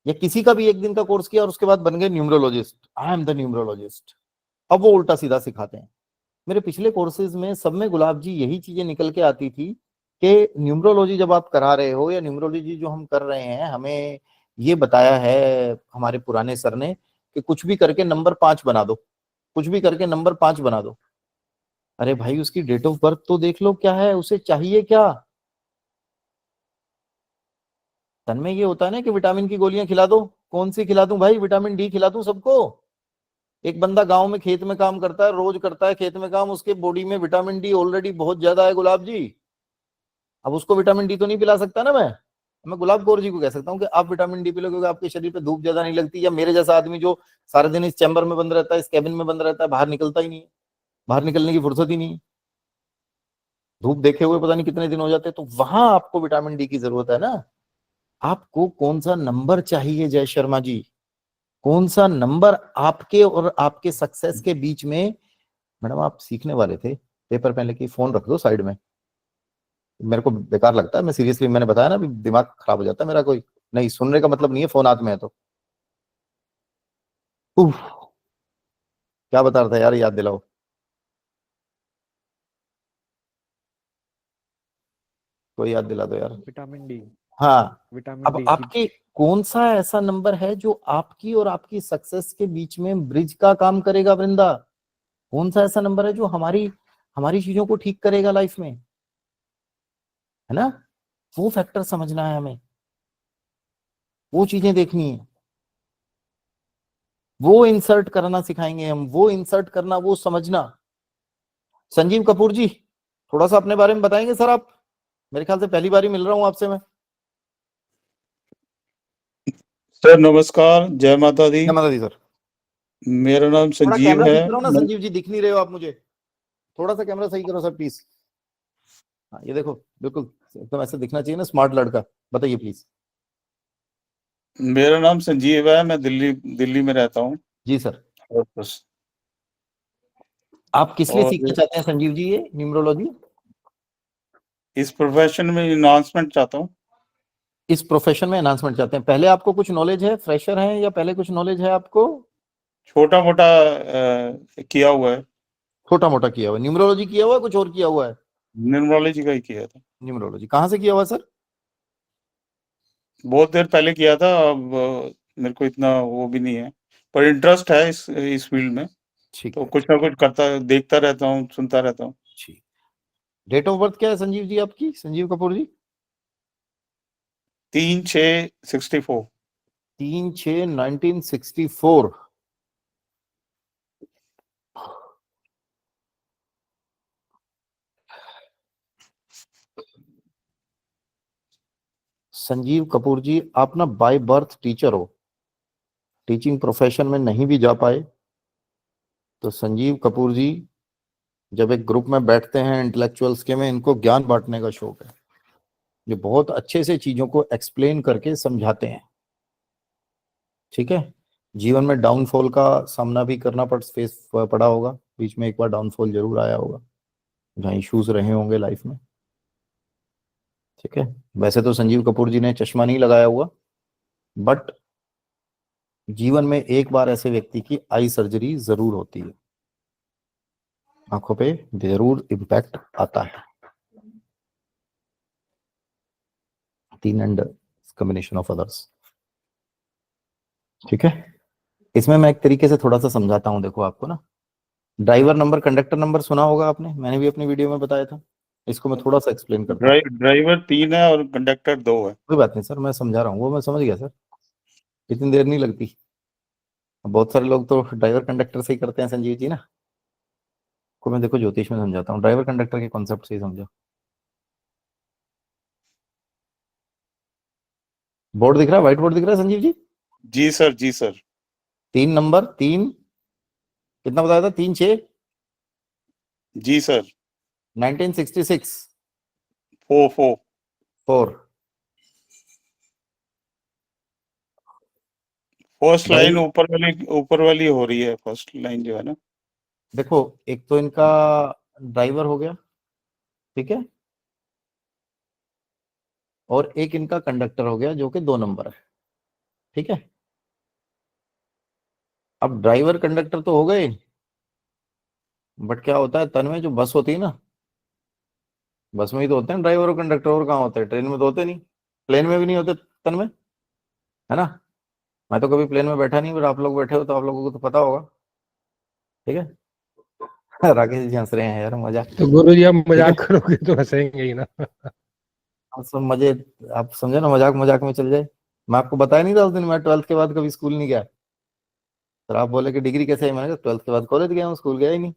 A: या किसी का भी एक दिन का कोर्स किया और उसके बाद बन गए numerologist, I am the numerologist. अब वो उल्टा सीधा सिखाते हैं। मेरे पिछले कोर्सेज में सब में गुलाब जी यही चीजें निकल के आती थी कि न्यूमरोलॉजी जब आप करा रहे हो या न्यूमरोलॉजी जो हम कर रहे हैं, हमें ये बताया है हमारे पुराने सर ने कि कुछ भी करके नंबर 5 बना दो, कुछ भी करके नंबर 5 बना दो। अरे भाई उसकी डेट ऑफ बर्थ तो देख लो क्या है, उसे चाहिए क्या। तन्मय ये होता है ना कि विटामिन की गोलियां खिला दो, कौन सी खिला दूं भाई, विटामिन डी खिला दूं सबको। एक बंदा गांव में खेत में काम करता है, रोज करता है खेत में काम, उसके बॉडी में विटामिन डी ऑलरेडी बहुत ज्यादा है गुलाब जी। अब उसको विटामिन डी तो नहीं पिला सकता ना मैं गुलाब कौर जी को कह सकता हूँ कि आप विटामिन डी पी लो, क्योंकि आपके शरीर पे धूप ज्यादा नहीं लगती। या मेरे जैसा आदमी जो सारे दिन इस चैम्बर में बंद रहता है, इस कैबिन में बंद रहता है, बाहर निकलता ही नहीं है, बाहर निकलने की फुर्सत ही नहीं है, धूप देखे हुए पता नहीं कितने दिन हो जाते हैं, तो वहां आपको विटामिन डी की जरूरत है ना। आपको कौन सा नंबर चाहिए जय शर्मा जी, कौन सा नंबर आपके और आपके सक्सेस के बीच में। मैडम आप सीखने वाले थे, पेपर पेन लेके, फोन रख दो साइड में, मेरे को बेकार लगता है, मैं सीरियसली, मैंने बताया ना अभी दिमाग खराब हो जाता है मेरा। कोई नहीं सुनने का मतलब नहीं है, फोन हाथ में है तो। उफ, क्या बता रहा था यार, याद दिलाओ। कोई याद दिला दो यार।
I: Vitamin D.
A: हाँ,
I: विटामिन
A: अब
I: डी की
A: आपके कौन सा ऐसा नंबर है जो आपकी और आपकी सक्सेस के बीच में ब्रिज का काम करेगा वृंदा? कौन सा ऐसा नंबर है जो हमारी हमारी चीजों को ठीक करेगा लाइफ में, है ना। वो फैक्टर समझना है हमें, वो चीजें देखनी है, वो इंसर्ट करना सिखाएंगे हम, वो इंसर्ट करना, वो समझना। संजीव कपूर जी थोड़ा सा अपने बारे में बताएंगे सर आप? मेरे ख्याल से पहली बार ही मिल रहा हूं आपसे मैं।
M: सर नमस्कार, जय माता दी।
A: जय माता दी सर।
M: मेरा नाम
A: थोड़ा
M: संजीव
A: कैमरा
M: है।
A: ठीक करो ना संजीव जी, दिख नहीं रहे हो आप मुझे, थोड़ा सा कैमरा सही करो सर प्लीज। हाँ ये देखो, बिल्कुल एकदम ऐसे दिखना चाहिए ना, स्मार्ट लड़का। बताइए प्लीज।
M: मेरा नाम संजीव है, मैं दिल्ली में रहता हूँ।
A: जी सर।
M: और बस
A: आप किस लिए
M: और
A: सीखना चाहते हैं संजीव जी ये न्यूमरोलॉजी?
M: इस प्रोफेशन में इन्हांसमेंट चाहता हूँ।
A: इस प्रोफेशन में एनहांसमेंट चाहते हैं। पहले आपको कुछ नॉलेज है, फ्रेशर हैं, या पहले कुछ नॉलेज है आपको?
M: छोटा मोटा किया हुआ है।
A: छोटा मोटा किया हुआ है। न्यूमरोलॉजी किया हुआ है, कुछ और किया हुआ है?
M: न्यूमरोलॉजी का ही किया था।
A: न्यूमरोलॉजी कहाँ से किया हुआ है सर?
M: बहुत देर पहले किया था, अब मेरे को इतना वो भी नहीं है, पर इंटरेस्ट है इस फील्ड में।
A: ठीक
M: तो
A: है,
M: कुछ ना कुछ करता, देखता रहता हूँ, सुनता रहता हूँ।
A: ठीक। डेट ऑफ बर्थ क्या है संजीव जी आपकी, संजीव कपूर जी?
M: 3/6/64।
A: 3/6/1964। संजीव कपूर जी आप ना बाय बर्थ टीचर हो, टीचिंग प्रोफेशन में नहीं भी जा पाए, तो संजीव कपूर जी जब एक ग्रुप में बैठते हैं इंटेलेक्चुअल्स के में, इनको ज्ञान बांटने का शौक है, ये बहुत अच्छे से चीजों को एक्सप्लेन करके समझाते हैं। ठीक है, जीवन में डाउनफॉल का सामना भी करना पड़ा होगा, बीच में एक बार डाउनफॉल जरूर आया होगा, जहाँ इश्यूज रहे होंगे लाइफ में। ठीक है, वैसे तो संजीव कपूर जी ने चश्मा नहीं लगाया हुआ, बट जीवन में एक बार ऐसे व्यक्ति की आई सर्जरी जरूर होती है, आंखों पे जरूर इम्पैक्ट आता है। 3 एंड कॉम्बिनेशन ऑफ अदर्स। ठीक है, इसमें मैं एक तरीके से थोड़ा सा समझाता हूं। देखो आपको ना ड्राइवर नंबर, कंडक्टर नंबर सुना होगा आपने, मैंने भी अपनी वीडियो में बताया था, इसको मैं थोड़ा सा एक्सप्लेन करता हूँ।
M: ड्राइवर 3 है और कंडक्टर 2 है।
A: कोई बात नहीं सर, मैं समझा रहा हूँ, वो मैं समझ गया सर, इतनी देर नहीं लगती। बहुत सारे लोग तो ड्राइवर कंडक्टर से ही करते हैं संजीव जी ना। को मैं देखो ज्योतिष में समझाता हूँ, ड्राइवर कंडक्टर के कॉन्सेप्ट से ही समझो। बोर्ड दिख रहा है, व्हाइट बोर्ड दिख रहा है संजीव जी?
M: जी सर, जी सर।
A: 3 नंबर, 3 कितना बताया था? 3/6?
M: जी सर।
A: 1966।
M: 4 फर्स्ट लाइन ऊपर वाली हो रही है, फर्स्ट लाइन जो है ना।
A: देखो एक तो इनका ड्राइवर हो गया, ठीक है, और एक इनका कंडक्टर हो गया जो कि 2 नंबर है। ठीक है, अब ड्राइवर कंडक्टर तो हो गए, बट क्या होता है तन में, जो बस होती है ना, बस में ही तो होते हैं ड्राइवर और कंडक्टर, और कहाँ होते हैं? ट्रेन में तो होते नहीं, प्लेन में भी नहीं होते तन में, है ना। मैं तो कभी प्लेन में बैठा नहीं, पर आप लोग बैठे हो तो आप लोगों को तो पता होगा। ठीक है, राकेश जी हंस रहे हैं यार, मजाक।
J: तो गुरु जी, आप
A: ठीक है,
J: मजाक करोगे तो हंसेंगे ही ना।
A: आप सब मजे, आप समझे ना, मजाक मजाक में चल जाए। मैं आपको बताया नहीं था उस दिन, मैं 12th के बाद कभी स्कूल नहीं गया। फिर आप बोले कि डिग्री कैसे है, मैंने कहा 12th के बाद कॉलेज गया हूँ, स्कूल गया ही नहीं।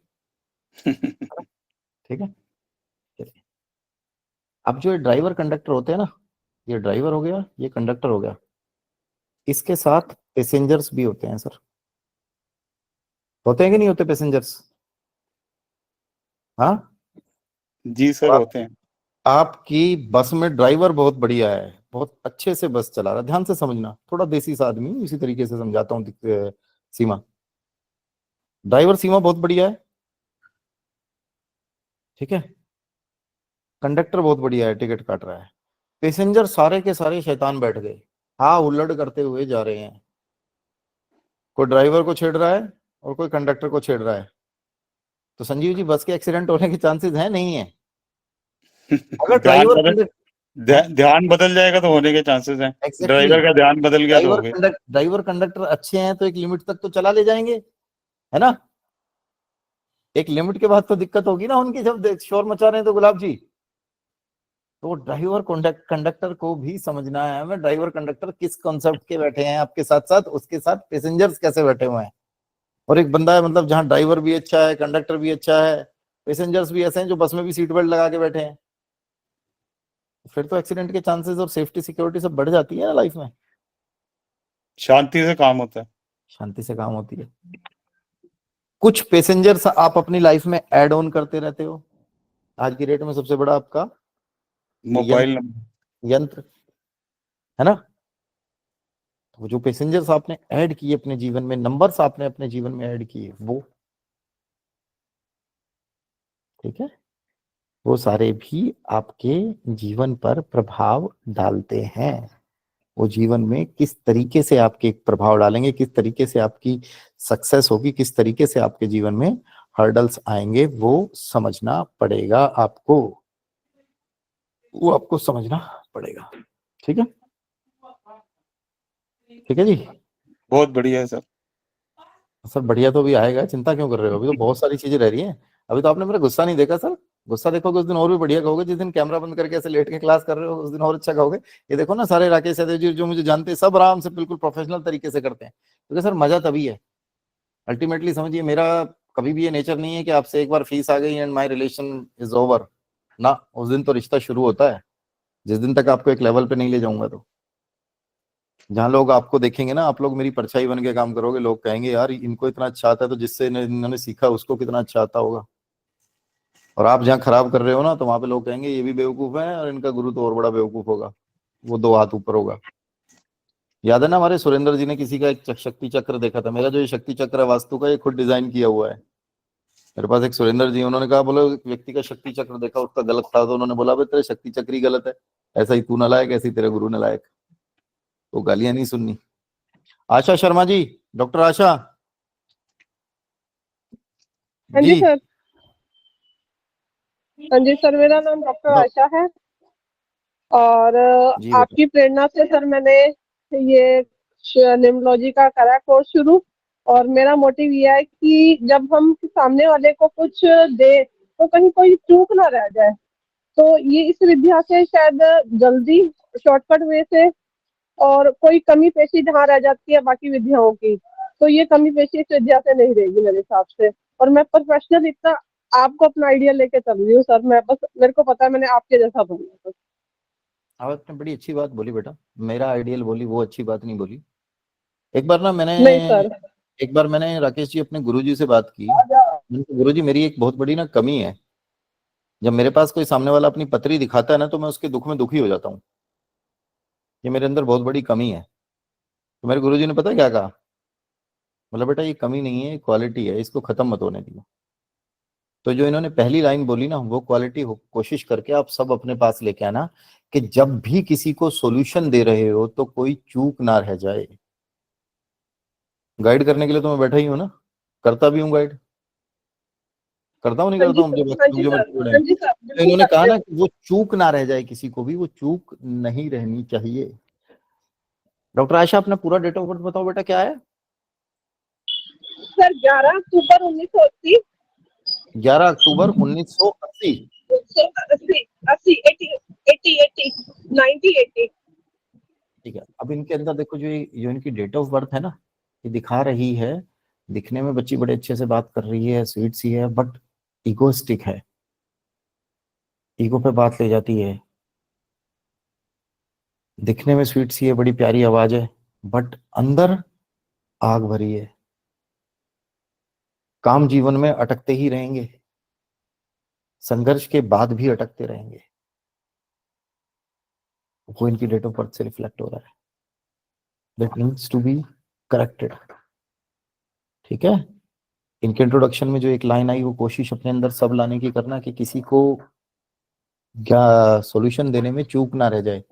A: ठीक है, चलिए। अब जो ये ड्राइवर कंडक्टर होते हैं ना, ये ड्राइवर हो गया, ये कंडक्टर हो गया, इसके साथ पैसेंजर्स भी होते हैं सर। होते हैं कि नहीं होते पैसेंजर्स? हाँ,
M: जी सर,
A: और
M: होते हैं।
A: आपकी बस में ड्राइवर बहुत बढ़िया है, बहुत अच्छे से बस चला रहा है। ध्यान से समझना, थोड़ा देसी सा आदमी हूं, इसी तरीके से समझाता हूँ सीमा। ड्राइवर सीमा बहुत बढ़िया है, ठीक है। कंडक्टर बहुत बढ़िया है, टिकट काट रहा है। पैसेंजर सारे के सारे शैतान बैठ गए, हाँ उल्लड़ करते हुए जा रहे हैं। कोई ड्राइवर को छेड़ रहा है और कोई कंडक्टर को छेड़ रहा है। तो संजीव जी, बस के एक्सीडेंट होने के चांसेस हैं, नहीं है? अगर
M: ध्यान
A: ड्राइवर
M: बदल ध्यान बदल जाएगा तो होने के चांसेस हैं।
A: एग्जैक्टली,
M: ड्राइवर का ध्यान बदल गया तो हो गए।
A: ड्राइवर कंडक्टर अच्छे हैं तो एक लिमिट तक तो चला ले जाएंगे, है ना। एक लिमिट के बाद तो दिक्कत होगी ना उनकी, जब शोर मचा रहे हैं तो गुलाब जी। तो ड्राइवर कंडक्टर को भी समझना है हमें, ड्राइवर कंडक्टर किस कॉन्सेप्ट के बैठे हैं आपके साथ साथ, उसके साथ पैसेंजर्स कैसे बैठे हुए हैं। और एक बंदा है, मतलब जहां ड्राइवर भी अच्छा है, कंडक्टर भी अच्छा है, पैसेंजर्स भी ऐसे हैं जो बस में भी सीट बेल्ट लगा के बैठे हैं, फिर तो एक्सीडेंट के चांसेस और सेफ्टी सिक्योरिटी सब बढ़ जाती है ना लाइफ में।
M: शांति से काम होता है।
A: शांति से काम होती है। कुछ पैसेंजर्स आप अपनी लाइफ में ऐड ऑन करते रहते हो। आज की डेट में सबसे बड़ा आपका
M: मोबाइल नंबर,
A: यंत्र, है ना। तो जो पैसेंजर्स आपने ऐड किए अपने जीवन में, नंबर्स आपने अपने जीवन में ऐड किए, वो ठीक है, वो सारे भी आपके जीवन पर प्रभाव डालते हैं। वो जीवन में किस तरीके से आपके एक प्रभाव डालेंगे, किस तरीके से आपकी सक्सेस होगी, किस तरीके से आपके जीवन में हर्डल्स आएंगे, वो समझना पड़ेगा आपको, वो आपको समझना पड़ेगा। ठीक है, ठीक है जी।
M: बहुत बढ़िया है सर।
A: सर बढ़िया तो भी आएगा, चिंता क्यों कर रहे हो, अभी तो बहुत सारी चीजें रह रही हैं। अभी तो आपने मेरा गुस्सा नहीं देखा सर, गुस्सा देखोगे उस दिन और भी बढ़िया कहोगे। जिस दिन कैमरा बंद करके ऐसे लेट के क्लास कर रहे हो उस दिन और अच्छा कहोगे। ये देखो ना, सारे राकेश यादव जी जो मुझे जानते हैं सब आराम से बिल्कुल प्रोफेशनल तरीके से करते हैं, क्योंकि सर मजा तभी है अल्टीमेटली। समझिए, मेरा कभी भी ये नेचर नहीं है कि आपसे एक बार फीस आ गई and my relation is over ना। उस दिन तो रिश्ता शुरू होता है जिस दिन तक आपको एक लेवल पे नहीं ले जाऊंगा। तो जहां लोग आपको देखेंगे ना, आप लोग मेरी परछाई बन के काम करोगे, लोग कहेंगे यार इनको इतना अच्छा आता है तो जिससे इन्होंने सीखा उसको कितना अच्छा आता होगा। और आप जहाँ खराब कर रहे हो ना, तो वहां पे लोग कहेंगे ये भी बेवकूफ है और इनका गुरु तो और बड़ा बेवकूफ होगा, वो 2 हाथ ऊपर होगा। याद है ना, हमारे सुरेंद्र जी ने किसी का एक शक्ति चक्र देखा था। मेरा जो ये शक्ति चक्र है वास्तु का, ये खुद डिजाइन किया हुआ है। मेरे पास एक सुरेंद्र जी, उन्होंने कहा बोलो एक व्यक्ति का शक्ति चक्र देखा, उसका गलत था, तो उन्होंने बोला भाई तेरे शक्ति चक्र ही गलत है, ऐसा ही तू नालायक, ऐसे ही तेरे गुरु नालायक। तो गालियां नहीं सुननी। आशा शर्मा जी, डॉक्टर आशा
N: हाँ जी सर। हाँ जी सर, मेरा नाम डॉक्टर आशा है और
A: जी
N: आपकी प्रेरणा से सर मैंने ये न्यूमरोलॉजी का करा कोर्स शुरू। और मेरा मोटिव ये है कि जब हम सामने वाले को कुछ दे तो कहीं कोई चूक ना रह जाए। तो ये इस विद्या से शायद जल्दी शॉर्टकट वे से, और कोई कमी पेशी जहाँ रह जाती है बाकी विद्याओं की, तो ये कमी पेशी इस विद्या से नहीं रहेगी मेरे हिसाब से। और मैं प्रोफेशनल इतना आपको अपना आइडिया लेके चल रही हूँ सर। मैं बस, मेरे को पता है मैंने आपके जैसा बनना है।
A: आपने बड़ी अच्छी बात बोली बेटा, मेरा आइडियल बोली, वो अच्छी बात नहीं बोली। एक बार ना
N: नहीं सर।
A: एक बार मैंने राकेश जी अपने गुरुजी से बात की। गुरुजी, मेरी एक बहुत बड़ी ना कमी है, जब मेरे पास कोई सामने वाला अपनी पत्री दिखाता है ना, तो मैं उसके दुख में दुखी हो जाता हूँ। ये मेरे अंदर बहुत बड़ी कमी है। तो मेरे गुरुजी ने पता क्या कहा, मतलब बेटा ये कमी नहीं है, क्वालिटी है, इसको खत्म मत होने दियो। तो जो इन्होंने पहली लाइन बोली ना, वो क्वालिटी कोशिश करके आप सब अपने पास लेके आना, कि जब भी किसी को सॉल्यूशन दे रहे हो तो कोई चूक ना रह जाए। गाइड करने के लिए तो मैं बैठा ही हूँ ना, करता भी हूँ गाइड, करता हूँ नहीं करता हूँ, जो इन्होंने कहा ना कि वो चूक ना रह जाए, किसी को भी वो चूक नहीं रहनी चाहिए। डॉक्टर आशा, अपना पूरा डेट ऑफ बर्थ बताओ बेटा, क्या है?
N: सर 11 अक्टूबर 1980।
A: 11 अक्टूबर 1980।
N: 80 80 80 80 90 80।
A: ठीक है, अब इनके अंदर देखो जो इनकी डेट ऑफ बर्थ है ना, ये दिखा रही है, दिखने में बच्ची बड़े अच्छे से बात कर रही है, स्वीट सी है, बट इगोस्टिक है, ईगो पे बात ले जाती है। दिखने में स्वीट सी है, बड़ी प्यारी आवाज है, बट अंदर आग भरी है। काम जीवन में अटकते ही रहेंगे, संघर्ष के बाद भी अटकते रहेंगे। वो इनकी डेट ऑफ बर्थ से रिफ्लेक्ट हो रहा है। That needs to be corrected. ठीक है, इनके इंट्रोडक्शन में जो एक लाइन आई, वो कोशिश अपने अंदर सब लाने की करना कि किसी को क्या सॉल्यूशन देने में चूक ना रह जाए।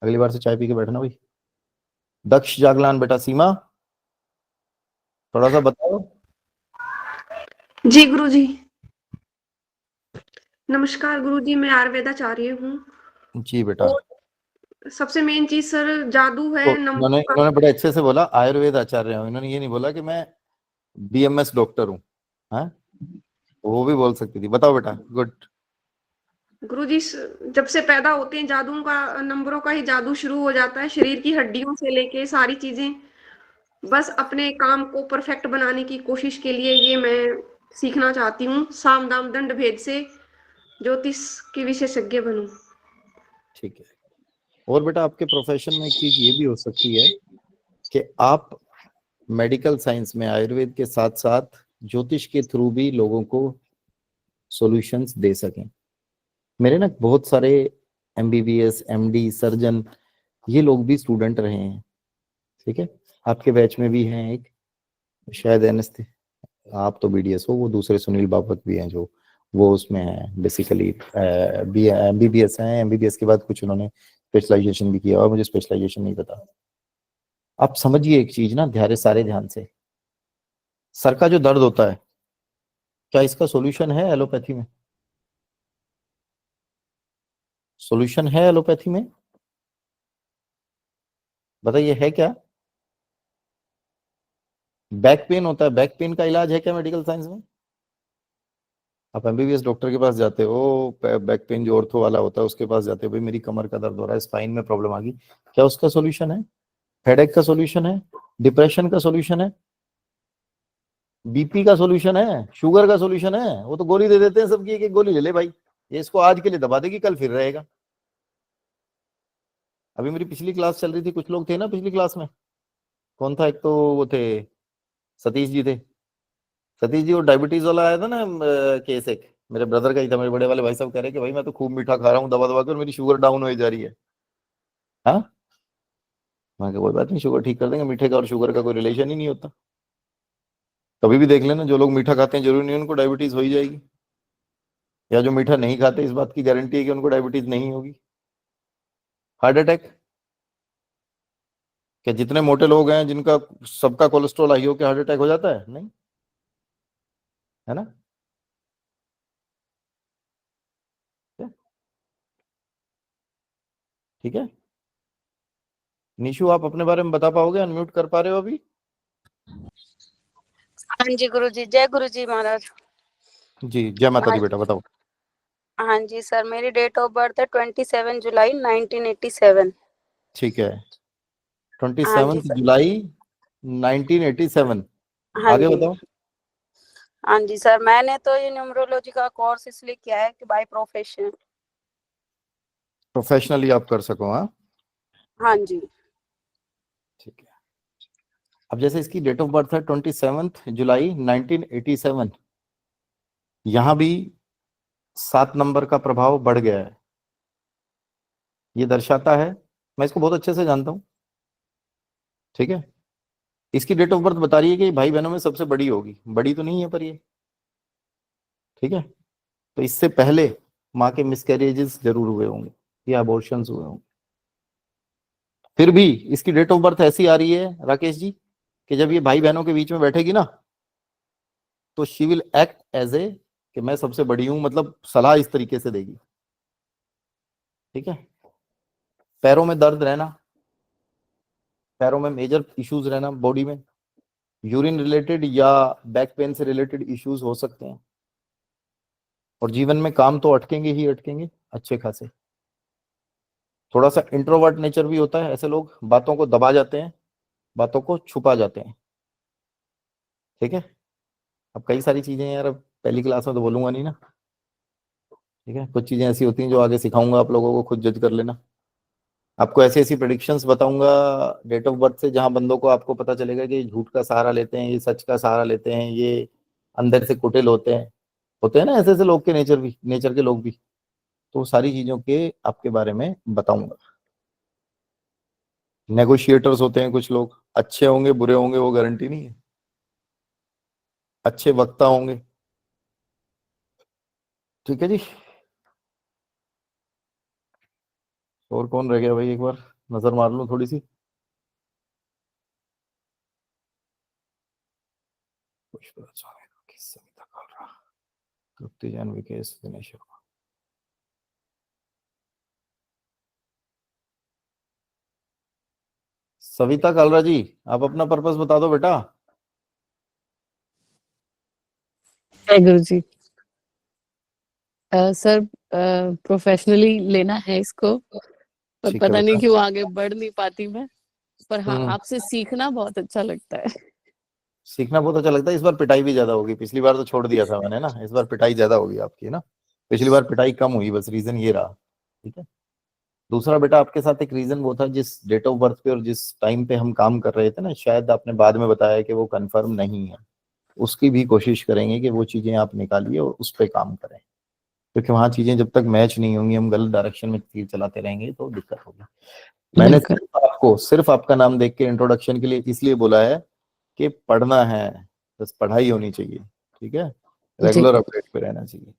A: अगली बार से चाय पी के बैठना भाई। दक्ष जागलान बेटा। सीमा थोड़ा सा बताओ।
O: जी गुरुजी। नमस्कार गुरुजी, मैं आयुर्वेदाचार्य हूँ।
A: जी बेटा।
O: और सबसे मेन चीज सर जादू है
A: तो
O: नंबरों
A: इन्होंने
O: का।
A: इन्होंने बड़े अच्छे से बोला आयुर्वेद आचार्य हूँ, इन्होंने ये नहीं बोला कि मैं बीएमएस डॉक्टर हूँ। हाँ, वो भी बोल सकती थी। बताओ बेटा। गुड।
O: गुरुजी जब से पैदा होते हैं जादू का, नंबरों का ही जादू शुरू हो जाता है, शरीर की हड्डियों से लेके सारी चीजें। बस अपने काम को परफेक्ट बनाने की कोशिश के लिए ये मैं सीखना चाहती हूँ। साम दाम दंड भेद से ज्योतिष की विशेषज्ञ बनूं।
A: ठीक है, और बेटा आपके प्रोफेशन में एक चीज ये भी हो सकती है कि आप मेडिकल साइंस में आयुर्वेद के साथ साथ ज्योतिष के थ्रू भी लोगों को सॉल्यूशंस दे सकें। मेरे ना बहुत सारे एमबीबीएस, एमडी, सर्जन, ये लोग भी स्टूडेंट रहे हैं। ठीक है, आपके बैच में भी हैं एक शायद एनएसथे, आप तो बीडीएस हो, वो दूसरे सुनील बापत भी हैं जो वो उसमें है बेसिकली एमबीबीएस हैं। एमबीबीएस के बाद कुछ उन्होंने स्पेशलाइजेशन भी किया, और मुझे स्पेशलाइजेशन नहीं पता। आप समझिए एक चीज ना, सारे ध्यान से, सर का जो दर्द होता है, क्या इसका सॉल्यूशन है एलोपैथी में? सॉल्यूशन है एलोपैथी में? बताइए, है क्या? बैक पेन होता है, बैक पेन का इलाज है क्या मेडिकल साइंस में? आप एमबीबीएस डॉक्टर के पास जाते हो, बैक पेन जो ऑर्थो वाला होता है उसके पास जाते हो, भाई मेरी कमर का दर्द हो रहा है, स्पाइन में प्रॉब्लम आ गई, क्या उसका सॉल्यूशन है? हेडेक का सॉल्यूशन है? डिप्रेशन का सॉल्यूशन है? बीपी का सॉल्यूशन है? शुगर का सॉल्यूशन है? वो तो गोली दे देते हैं सबकी, एक एक गोली ले ले भाई, ये इसको आज के लिए दबा देगी, कल फिर रहेगा। अभी मेरी पिछली क्लास चल रही थी, कुछ लोग थे ना पिछली क्लास में, कौन था, एक तो वो थे सतीश जी थे। सतीश जी, वो डायबिटीज वाला आया था ना केस, एक मेरे ब्रदर का ही था, मेरे बड़े वाले भाई साहब कह रहे कि भाई मैं तो खूब मीठा खा रहा हूँ दबा दबा के और मेरी शुगर डाउन हो जा रही है। हाँ, मैं कोई बात नहीं, शुगर ठीक कर देंगे, मीठे का और शुगर का कोई रिलेशन ही नहीं होता। कभी भी देख लेना, जो लोग मीठा खाते हैं जरूरी नहीं उनको डायबिटीज हो ही जाएगी, या जो मीठा नहीं खाते इस बात की गारंटी है कि उनको डायबिटीज नहीं होगी। हार्ट अटैक, क्या जितने मोटे लोग हैं जिनका सबका कोलेस्ट्रॉल हाई होकर हार्ट अटैक हो जाता है? नहीं, है ना? ठीक है, निशु आप अपने बारे में बता पाओगे? अनम्यूट कर पा रहे हो अभी?
P: हाँ जी गुरुजी, जय गुरुजी महाराज।
A: जी, जय माता दी बेटा, बताओ।
P: हाँ जी सर, मेरी डेट ऑफ बर्थ है 27 जुलाई 1987।
A: ठीक है,
P: हाँ जी
A: 27
P: सर।
A: जुलाई 1987।
P: हाँ
A: आगे
P: जी।
A: बताओ।
P: हाँ जी सर, मैंने तो ये न्यूमरोलॉजी का कोर्स इसलिए किया है कि बाय प्रोफेशन।
A: प्रोफेशनली आप कर सको। हाँ,
P: हाँ जी।
A: ठीक है। अब जैसे इसकी डेट ऑफ बर्थ है 27 जुलाई 1987, यहां भी 7 नंबर का प्रभाव बढ़ गया है। ये दर्शाता है, मैं इसको बहुत अच्छे से जानता हूं, ठीक है, इसकी डेट ऑफ बर्थ बता रही है कि भाई बहनों में सबसे बड़ी होगी, बड़ी तो नहीं है पर ये, ठीक है, तो इससे पहले माँ के मिसकैरेजेस जरूर हुए होंगे या अबॉर्शंस हुए होंगे। फिर भी इसकी डेट ऑफ बर्थ ऐसी आ रही है राकेश जी कि जब ये भाई बहनों के बीच में बैठेगी ना, तो she will act as a कि मैं सबसे बड़ी हूं, मतलब सलाह इस तरीके से देगी। ठीक है, पैरों में दर्द रहना, पैरों में मेजर इश्यूज रहना, बॉडी में यूरिन रिलेटेड या बैक पेन से रिलेटेड इश्यूज हो सकते हैं। और जीवन में काम तो अटकेंगे ही अटकेंगे अच्छे खासे। थोड़ा सा इंट्रोवर्ट नेचर भी होता है, ऐसे लोग बातों को दबा जाते हैं, बातों को छुपा जाते हैं। ठीक है, अब कई सारी चीजें यार, अब पहली क्लास में तो बोलूंगा नहीं ना। ठीक है, कुछ चीजें ऐसी होती हैं जो आगे सिखाऊंगा, आप लोगों को खुद जज कर लेना। आपको ऐसी ऐसी प्रेडिक्शंस बताऊंगा डेट ऑफ बर्थ से, जहां बंदों को आपको पता चलेगा कि ये झूठ का सहारा लेते हैं, ये सच का सहारा लेते हैं, ये अंदर से कुटिल होते हैं ना ऐसे ऐसे लोग के नेचर के लोग भी। तो सारी चीजों के आपके बारे में बताऊंगा। नेगोशिएटर्स होते हैं कुछ लोग, अच्छे होंगे बुरे होंगे वो गारंटी नहीं है, अच्छे वक्ता होंगे। ठीक है जी, और कौन रह गया भाई, एक बार नजर मार लूं थोड़ी सी। तृप्ति जैन, विकेश, दिनेश शर्मा। सविता कालरा जी, आप अपना पर्पस बता दो बेटा।
Q: गुरु जी, सर प्रोफेशनली लेना है इसको, पर
A: ठीक है
Q: पता नहीं
A: बेटा।
Q: क्यों आगे बढ़ नहीं पाती मैं। पर हाँ,
A: हम्म।
Q: आपसे सीखना बहुत अच्छा लगता है।
A: सीखना बहुत अच्छा लगता है। इस बार पिटाई भी ज्यादा होगी, पिछली बार तो छोड़ दिया था मैंने ना, इस बार पिटाई ज्यादा होगी आपकी ना। पिछली बार पिटाई कम हुई, बस रीजन ये रहा। ठीक है, दूसरा बेटा आपके साथ एक रीजन वो था, जिस डेट ऑफ बर्थ पे और जिस टाइम पे हम काम कर रहे थे ना, शायद आपने बाद में बताया कि वो कंफर्म नहीं है। उसकी भी कोशिश करेंगे कि वो चीजें आप निकालिए और उस पर काम करें, क्योंकि वहां चीजें जब तक मैच नहीं होंगी, हम गलत डायरेक्शन में तीर चलाते रहेंगे तो दिक्कत होगी। मैंने सिर्फ आपका नाम देख के इंट्रोडक्शन के लिए इसलिए बोला है कि पढ़ना है, बस पढ़ाई होनी चाहिए। ठीक है, रेगुलर अपडेट पे रहना चाहिए।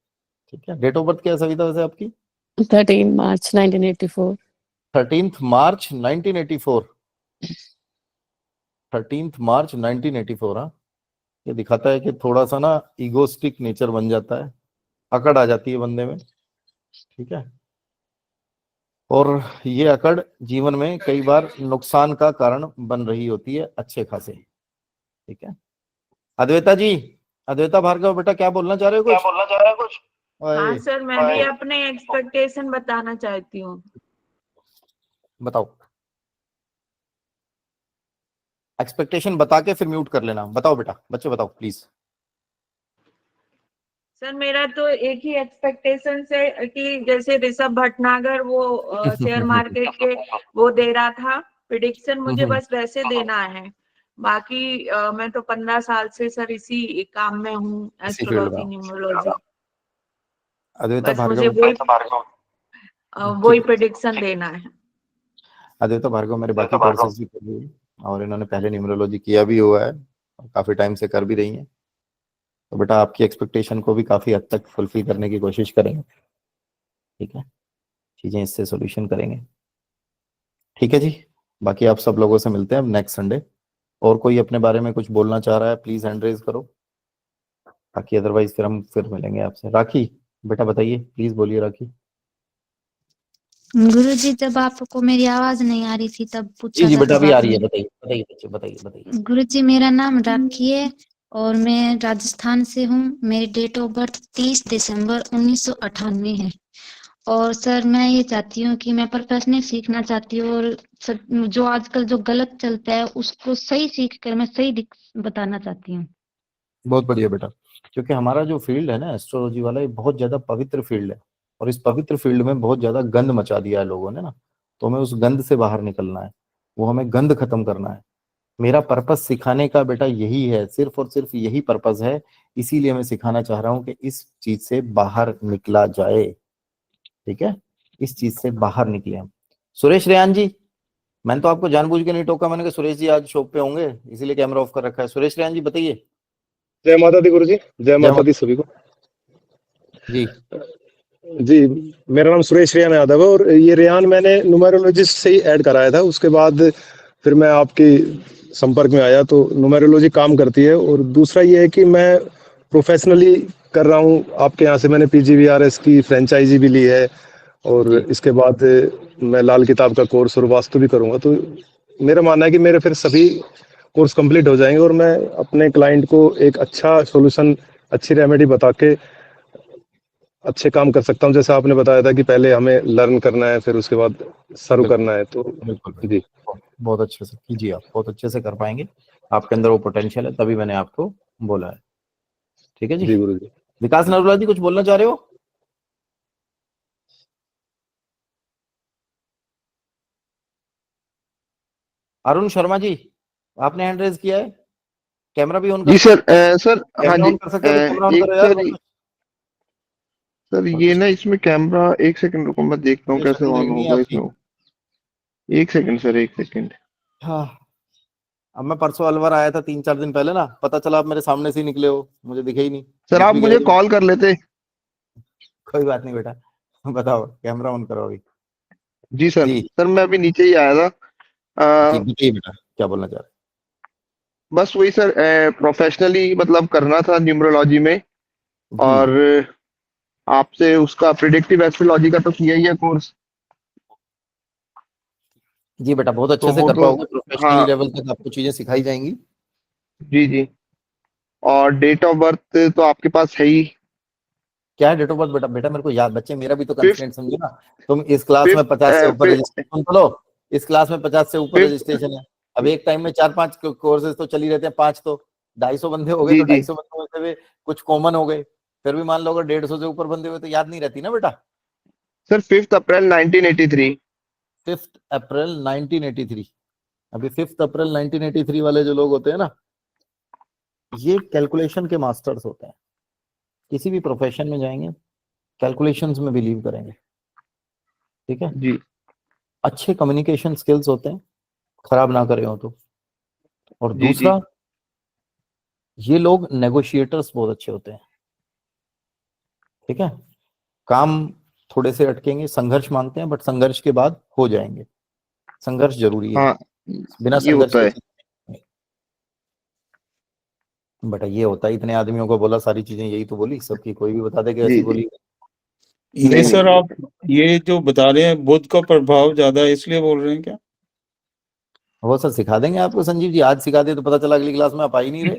A: ठीक है, डेट ऑफ बर्थ क्या है सविता वैसे आपकी?
Q: 13 मार्च 1984।
A: 13 मार्च 1984। 13 मार्च 1984। हाँ, ये दिखाता है कि थोड़ा सा ना इगोस्टिक नेचर बन जाता है, अकड़ आ जाती है बंदे में। ठीक है, और ये अकड़ जीवन में कई बार नुकसान का कारण बन रही होती है अच्छे खासे। ठीक है, अद्वैता जी, अद्वैता भार्गव बेटा, क्या बोलना चाह रहे हो कुछ?
R: हाँ सर, मैं भी अपने एक्सपेक्टेशन बताना चाहती हूँ।
A: बताओ, एक्सपेक्टेशन बता के फिर म्यूट कर लेना। बताओ बेटा, बच्चे बताओ प्लीज।
R: सर मेरा तो एक ही एक्सपेक्टेशन से कि जैसे ऋषभ भटनागर वो शेयर मार्केट के वो दे रहा था प्रिडिक्शन, मुझे बस वैसे देना है। बाकी मैं तो 15 साल से सर इसी काम में हूँ, एस्ट्रोलॉजी न्यूमरोलॉजी।
A: अद्वैता
R: बस मुझे
A: भार्गव,
R: वही प्रिडिक्शन देना है।
A: अद्वैता भार्गव मेरे बाकी कोर्सेज भी कर रही है और इन्होंने पहले न्यूमरोलॉजी किया भी हुआ है और काफी टाइम से कर भी रही हैं। तो बेटा आपकी एक्सपेक्टेशन को भी काफी हद तक फुलफिल करने की कोशिश करेंगे। ठीक है, चीजें इससे सॉल्यूशन करेंगे। ठीक है जी, बाकी आप सब लोगों से मिलते हैं नेक्स्ट संडे। और कोई अपने बारे में कुछ बोलना चाह रहा है प्लीज हैंड रेज करो, बाकी अदरवाइज फिर हम मिलेंगे आपसे। राखी बेटा बताइए, प्लीज बोलिए राखी।
C: गुरुजी, जब आपको मेरी आवाज नहीं आ रही थी तब पूछा
A: जी
C: था
A: बेटा,
C: जब
A: अभी आ
C: आप
A: रही है, बताइए बताइए बच्चे, बताइए।
C: गुरुजी, मेरा नाम राखी है और मैं राजस्थान से हूँ। मेरी डेट ऑफ बर्थ 30 दिसंबर 1998 है। और सर मैं ये चाहती हूँ कि मैं प्रोफेशनल सीखना चाहती हूँ, और जो आजकल जो गलत चलता है उसको सही सीख कर मैं सही बताना चाहती हूँ।
A: बहुत बढ़िया बेटा, क्योंकि हमारा जो फील्ड है ना एस्ट्रोलॉजी वाला, ये बहुत ज्यादा पवित्र फील्ड है और इस पवित्र फील्ड में बहुत ज्यादा गंद मचा दिया है लोगों ने ना। तो हमें उस गंद से बाहर निकलना है, वो हमें गंद खत्म करना है। मेरा पर्पस सिखाने का बेटा यही है, सिर्फ और सिर्फ यही पर्पस है। इसीलिए मैं सिखाना चाह रहा हूँ कि इस चीज से बाहर निकला जाए। ठीक है, इस चीज से बाहर निकले हम। सुरेश रेयान जी, मैंने तो आपको जानबूझ के नहीं टोका, मैंने कहा सुरेश जी आज शॉप पे होंगे इसीलिए कैमरा ऑफ कर रखा है। सुरेश रेयान जी बताइए।
S: जय माता दी गुरुजी, जय माता दी सभी को
A: जी।
S: जी, मेरा नाम सुरेश रेयान यादव है और ये रेयान मैंने न्यूमेरोलॉजिस्ट से ही ऐड कराया था। उसके बाद फिर मैं आपके संपर्क में आया, तो न्यूमेरोलॉजी काम करती है। और दूसरा ये है कि मैं प्रोफेशनली कर रहा हूँ आपके यहाँ से। मैंने PGVRS की फ्रेंचाइजी भी ली है और इसके बाद मैं लाल किताब का कोर्स और वास्तु भी करूँगा। तो मेरा मानना है कि मेरे फिर सभी कोर्स कंप्लीट हो जाएंगे और मैं अपने क्लाइंट को एक अच्छा सॉल्यूशन, अच्छी रेमेडी बता के अच्छे काम कर सकता हूँ? जैसे आपने बताया था कि पहले हमें लर्न करना है, फिर उसके बाद सर्व करना है, तो
A: बिल्कुल
S: जी।
A: बहुत अच्छे से कीजिए, आप बहुत अच्छे से कर पाएंगे। आपके अंदर वो पोटेंशियल है, तभी मैंने आपको बोला है। ठीक है जी।
S: जी गुरु जी।
A: विकास नरोला जी कुछ बोलना चाह रहे हो? अरुण शर्मा जी, आपने हैंड रेज किया है, कैमरा भी ऑन कर
T: जी
A: सकते
T: सर। सर हाँ
A: कैमरा
T: जी,
A: ऑन कर सकते हो तो कैमरा ऑन
T: एक
A: करो यार।
T: सर ये ना इसमें कैमरा, एक सेकंड रुको, मैं देखता हूँ
A: ये
T: कैसे
A: शक्ल
T: ऑन
A: देखनी है
T: होगा
A: आपकी।
T: इसमें। एक सेकंड सर, एक सेकंड।
A: हाँ, अब मैं परसों अलवर आया था 3-4 दिन पहले ना, पता चला आप मेरे सामने से ही निकले हो, मुझे दिखे ही नहीं।
T: सर
A: दिख
T: आप
A: भी
T: मुझे
A: गए तो
T: कॉल कर लेते।
A: कोई बात नहीं बेटा, बताओ कैमरा ऑन करो अभी।
T: जी सर।
A: जी
T: सर मैं अभी नीचे ही आया था।
A: जी बताइए बेटा, क्या बोलना चाह रहे
T: बस वही सर, प्रोफेशनली मतलब करना था न्यूमरोलॉजी में,
A: हैं? जी
T: और आपसे उसका प्रिडिक्टिव एस्ट्रोलॉजी का तो किया ही है कोर्स।
A: जी बेटा, बहुत
T: तो
A: अच्छे से
T: वो
A: कर
T: तो
A: पाओगे, प्रोफेशनली
T: हाँ
A: लेवल तक आपको चीजें सिखाई जाएंगी।
T: जी जी। और डेट ऑफ बर्थ तो आपके पास है ही।
A: क्या है डेट ऑफ बर्थ बेटा? बेटा मेरे को याद, बच्चे मेरा भी तो
T: फिफ्थ
A: कंस्ट्रेंट समझो ना। तुम इस क्लास में 50 से ऊपर
T: फिफ्थ
A: रजिस्ट्रेशन तो लो, इस क्लास में 50 से ऊपर
T: फिफ्थ।
A: रजिस्ट्रेशन है। अब एक टाइम में 4-5 कोर्सेज तो चल ही रहते हैं, 5 तो 250 बंदे हो गए,
T: जी
A: तो
T: जी
A: 250 बंदे में से भी कुछ कॉमन हो गए, फिर भी मान लो अगर 150 से ऊपर बंदे हुए तो याद नहीं रहती ना बेटा।
T: सर 5 अप्रैल 1983।
A: 5 अप्रैल 1983। अभी 5 अप्रैल 1983 वाले जो लोग होते हैं ना, ये कैलकुलेशन के मास्टर्स होते हैं। किसी भी प्रोफेशन में जाएंगे, कैलकुलेशंस में बिलीव करेंगे। ठीक है
T: जी।
A: अच्छे कम्युनिकेशन स्किल्स होते हैं, खराब ना करे हो तो। और
T: जी जी।
A: दूसरा, ये लोग नेगोशिएटर्स बहुत अच्छे होते हैं। ठीक है, काम थोड़े से अटकेंगे, संघर्ष मांगते हैं, बट संघर्ष के बाद हो जाएंगे। संघर्ष जरूरी है,
T: हाँ
A: बिना
T: ये
A: संघर्ष
T: होता
A: के
T: है।
A: चीज़ नहीं। बेटा ये होता है, इतने आदमियों को बोला, सारी चीजें यही तो बोली, सबकी कोई भी बता दे कि
T: जी
A: ऐसी
T: जी।
A: बोली।
M: नहीं सर, आप ये जो बता रहे हैं बुध का प्रभाव ज्यादा है इसलिए बोल रहे हैं क्या?
A: वो सर सिखा देंगे आपको संजीव जी, आज सिखा दे तो पता चला अगली क्लास में आप आ ही नहीं रहे,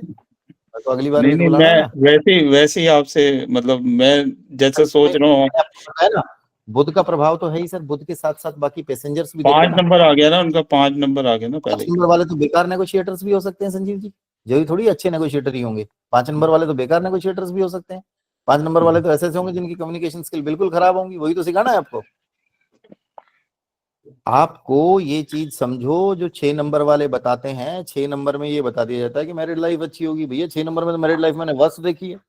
A: तो अगली बार
M: नहीं
A: भी तो
M: नहीं,
A: बुलाना
M: मैं
A: ना।
M: वैसे ही आपसे, मतलब मैं जैसे सोच रहा हूँ।
A: मैंने आपको बताया ना, बुध का प्रभाव तो है ही सर, बुध के साथ साथ बाकी पैसेंजर्स भी देखो
M: 5
A: ना।
M: नंबर आ गया ना उनका, 5 नंबर आ गया ना
A: 5
M: पहले ही।
A: नंबर वाले तो बेकार नेगोशिएटर्स भी हो सकते हैं संजीव जी, जो थोड़ी अच्छे नेगोशिएटर ही होंगे। 5 नंबर वाले तो बेकार नेगोशिएटर्स भी हो सकते हैं। 5 नंबर वाले तो ऐसे होंगे जिनकी कम्युनिकेशन स्किल बिल्कुल खराब होंगी, वही तो सिखाना है आपको। आपको ये चीज समझो, जो 6 नंबर वाले बताते हैं, 6 नंबर में ये बता दिया जाता है कि मैरिड लाइफ अच्छी होगी। भैया 6 नंबर में तो मैरिड लाइफ मैंने वर्ष देखी है,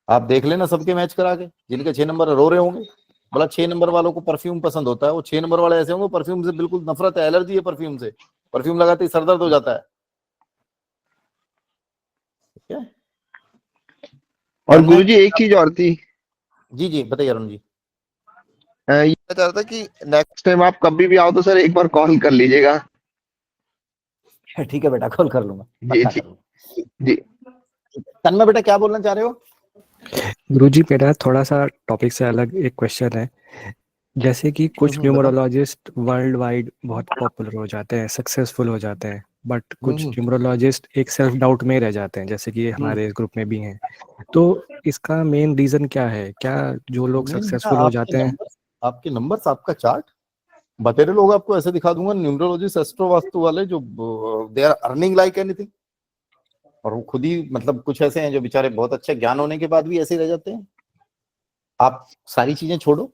A: आप देख लेना सबके मैच करा के, जिनके 6 नंबर रो रहे होंगे। बोला 6 नंबर वालों को परफ्यूम पसंद होता है, वो 6 नंबर वाले ऐसे होंगे परफ्यूम से बिल्कुल नफरत है, एलर्जी है परफ्यूम से, परफ्यूम लगाते ही सरदर्द हो जाता है। ठीक है,
T: और गुरुजी एक चीज और थी।
A: जी जी बताइए अरुण जी।
T: ये मैं चाह रहा था कि नेक्स्ट टाइम आप कभी भी आओ तो सर एक बार कॉल कर लीजिएगा।
A: ठीक है बेटा, कॉल कर लूंगा,
T: जी
A: पक्का
T: जी
A: कर लूंगा।
T: जी।
A: तन्मय बेटा क्या बोलना चाह रहे हो?
I: गुरुजी मेरा थोड़ा सा टॉपिक से अलग एक क्वेश्चन है। जैसे कि कुछ
A: बताओ।
I: न्यूमरोलॉजिस्ट वर्ल्ड वाइड बहुत पॉपुलर हो जाते हैं, सक्सेसफुल हो जाते हैं, बट कुछ न्यूमरोलॉजिस्ट एक सेल्फ डाउट में रह जाते हैं, जैसे कि हमारे ग्रुप में भी हैं। तो इसका मेन रीजन क्या है? क्या जो लोग
A: नहीं बेटा,
I: सक्सेसफुल हो जाते हैं,
A: आपके नंबर्स, आपका चार्ट, बतेरे लोग आपको ऐसे दिखा दूंगा न्यूमरोलॉजिस्ट एस्ट्रो वास्तु वाले, जो they are earning like anything, और वो खुद ही मतलब कुछ ऐसे हैं जो बेचारे बहुत अच्छे ज्ञान होने के बाद भी ऐसे रह जाते हैं। आप सारी चीजें छोड़ो,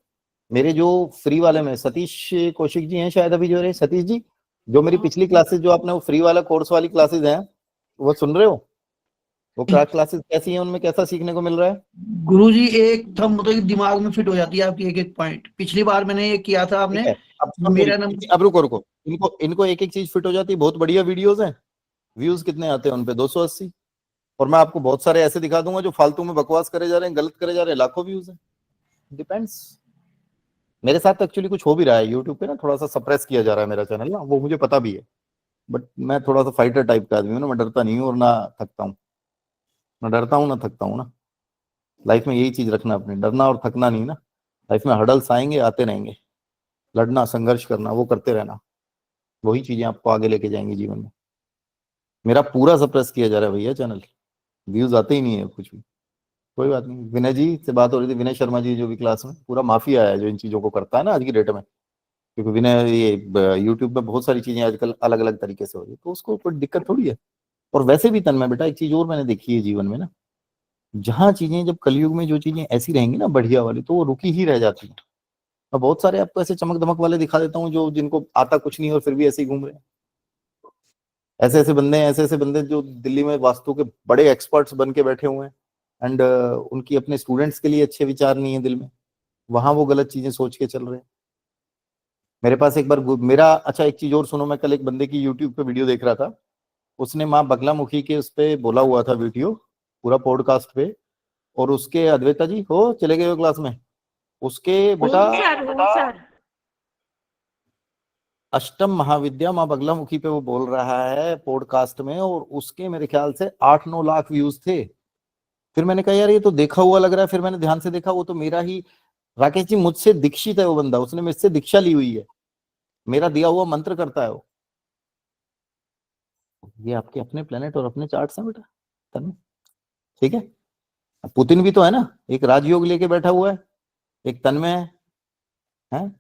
A: मेरे जो फ्री वाले में सतीश कौशिक जी हैं शायद अभी जो रहे, सतीश जी जो मेरी पिछली क्लासेस जो आपने वो फ्री वाला कोर्स वाली क्लासेस हैं वो सुन रहे हो? वो क्रैक क्लासेस कैसी हैं, उनमें कैसा सीखने को मिल रहा है?
U: गुरुजी एकदम मतलब दिमाग में फिट हो जाती है आपकी एक एक पॉइंट। पिछली बार मैंने ये किया था आपने, मेरा नंबर।
A: अब रुको, इनको एक एक चीज फिट हो जाती है। बहुत बढ़िया वीडियोस हैं, व्यूज कितने आते हैं उनपे? 280। और मैं आपको बहुत सारे ऐसे दिखा दूंगा जो फालतू में बकवास करे जा रहे हैं, गलत करे जा रहे हैं, लाखों व्यूज हैं। डिपेंड्स। मेरे साथ एक्चुअली कुछ हो भी रहा है यूट्यूब पे ना, थोड़ा सा सप्रेस किया जा रहा है मेरा चैनल ना, वो मुझे पता भी है, बट मैं थोड़ा सा फाइटर टाइप का आदमी हूँ ना, मैं डरता नहीं हूँ और ना थकता हूँ, ना डरता हूँ ना थकता हूँ ना। लाइफ में यही चीज रखना अपने, डरना और थकना नहीं ना। लाइफ में हडल्स आएंगे, आते रहेंगे, लड़ना, संघर्ष करना, वो करते रहना, वही चीजें आपको आगे लेके जाएंगी जीवन में। मेरा पूरा सप्रेस किया जा रहा है भैया चैनल, व्यूज आते ही नहीं है कुछ भी। कोई बात नहीं, विनय जी से बात हो रही थी, विनय शर्मा जी जो भी क्लास में पूरा माफिया है जो इन चीजों को करता है ना आज की डेट में, क्योंकि विनय ये यूट्यूब पे बहुत सारी चीजें आजकल अलग अलग तरीके से हो रही है, तो उसको कोई दिक्कत थोड़ी है। और वैसे भी तन्मय बेटा एक चीज और मैंने देखी है जीवन में ना, जहाँ चीजें जब कलयुग में जो चीजें ऐसी रहेंगी ना बढ़िया वाली, तो वो रुकी ही रह जाती है। और बहुत सारे आपको ऐसे चमक दमक वाले दिखा देता हूँ जो जिनको आता कुछ नहीं और फिर भी ऐसे ही घूम रहे हैं। ऐसे ऐसे बंदे जो दिल्ली में वास्तु के बड़े एक्सपर्ट्स बन के बैठे हुए हैं, एंड उनकी अपने स्टूडेंट्स के लिए अच्छे विचार नहीं है दिल में, वहां वो गलत चीजें सोच के चल रहे हैं। मेरे पास एक बार मेरा, अच्छा एक चीज और सुनो, मैं कल एक बंदे की यूट्यूब पे वीडियो देख रहा था, उसने माँ बगलामुखी के उस पे बोला हुआ था वीडियो पूरा पॉडकास्ट पे, और उसके अद्वैता जी हो चले गए हो क्लास में, उसके बेटा अष्टम महाविद्या माँ बगलामुखी पे वो बोल रहा है पॉडकास्ट में, और उसके मेरे ख्याल से 8-9 लाख व्यूज थे। फिर मैंने कहा यार ये तो देखा हुआ लग रहा है, फिर मैंने ध्यान से देखा वो तो मेरा ही, राकेश जी मुझसे दीक्षित है वो बंदा, उसने मुझसे दीक्षा ली हुई है, मेरा दिया हुआ मंत्र करता है वो। ये आपके अपने प्लेनेट और अपने चार्ट्स हैं बेटा, ठीक है। पुतिन भी तो है ना, एक राजयोग लेके बैठा हुआ है, एक तन्मय है,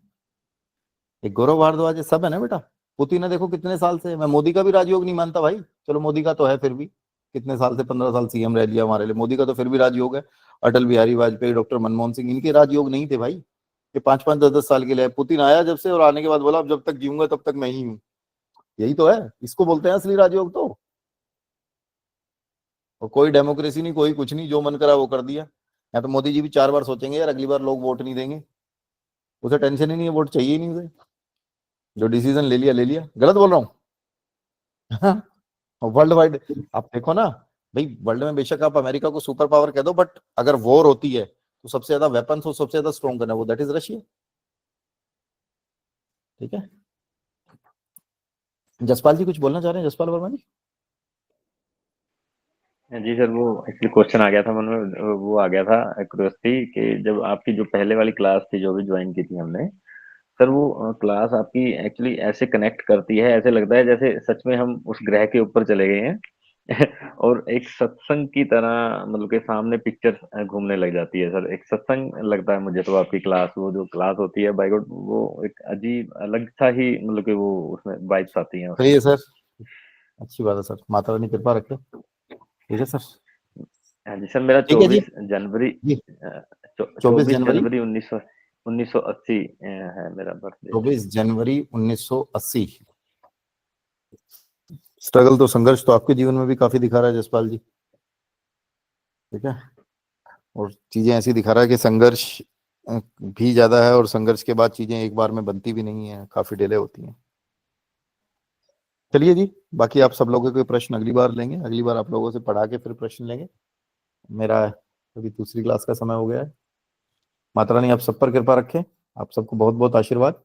A: एक गौरव भारद्वाज, सब है ना बेटा। पुतिन है देखो कितने साल से, मैं मोदी का भी राजयोग नहीं मानता भाई, चलो मोदी का तो है, फिर भी कितने साल से 15 साल सीएम रह लिया हमारे लिए, मोदी का तो फिर भी राजयोग है। अटल बिहारी वाजपेयी, डॉक्टर मनमोहन सिंह, इनके राजयोग नहीं थे भाई, ये 5-5, 10-10 साल के लिए। पुतिन आया जब से, और आने के बाद बोला अब जब तक जीऊंगा तब तक मैं ही हूँ, यही तो है, इसको बोलते हैं असली राजयोग तो। और कोई डेमोक्रेसी नहीं, कोई कुछ नहीं, जो मन करा वो कर दिया। या तो मोदी जी भी 4 बार सोचेंगे यार अगली बार लोग वोट नहीं देंगे, उसे टेंशन ही नहीं है, वोट चाहिए ही नहीं उसे, जो डिसीजन ले लिया। गलत बोल रहा हूँ? वर्ल्ड वाइड आप देखो ना भाई, वर्ल्ड में बेशक आप अमेरिका को सुपर पावर कह दो, बट अगर वॉर होती है तो सबसे ज्यादा वेपन्स हो, सबसे ज्यादा स्ट्रॉन्ग करना, वो दैट इज रशिया, ठीक है। जसपाल जी कुछ बोलना चाह रहे हैं, जसपाल वर्मा जी?
B: जी सर, वो एक्चुअली क्वेश्चन आ गया था मन में, वो आ गया था क्यूरियोसिटी कि जब आपकी जो पहले वाली क्लास थी जो भी ज्वाइन की थी हमने, सर वो क्लास आपकी एक्चुअली ऐसे कनेक्ट करती है, ऐसे लगता है जैसे सच में हम उस ग्रह के ऊपर चले गए हैं और एक सत्संग की तरह, मतलब के सामने पिक्चर घूमने लग जाती है सर, एक सत्संग लगता है मुझे तो आपकी क्लास, वो जो क्लास होती है बाय गॉड, वो एक अजीब अलग सा ही, मतलब कि वो उसमें वाइब्स आती हैं।
A: सही है सर, अच्छी बात है सर, माता रानी कृपा रखे, ठीक है सर।
B: हाँ जी सर, मेरा 24 जनवरी 24 जनवरी 1980 है मेरा बर्थडे।
A: 24 जनवरी 1980। स्ट्रगल तो, संघर्ष तो आपके जीवन में भी काफी दिखा रहा है जसपाल जी, ठीक है, और चीजें ऐसी दिखा रहा है कि संघर्ष भी ज्यादा है, और संघर्ष के बाद चीजें एक बार में बनती भी नहीं है, काफी डिले होती हैं। चलिए जी, बाकी आप सब लोगों के प्रश्न अगली बार लेंगे, अगली बार आप लोगों से पढ़ा के फिर प्रश्न लेंगे। मेरा अभी दूसरी क्लास का समय हो गया है। माता रानी आप सब पर कृपा रखें, आप सबको बहुत बहुत आशीर्वाद।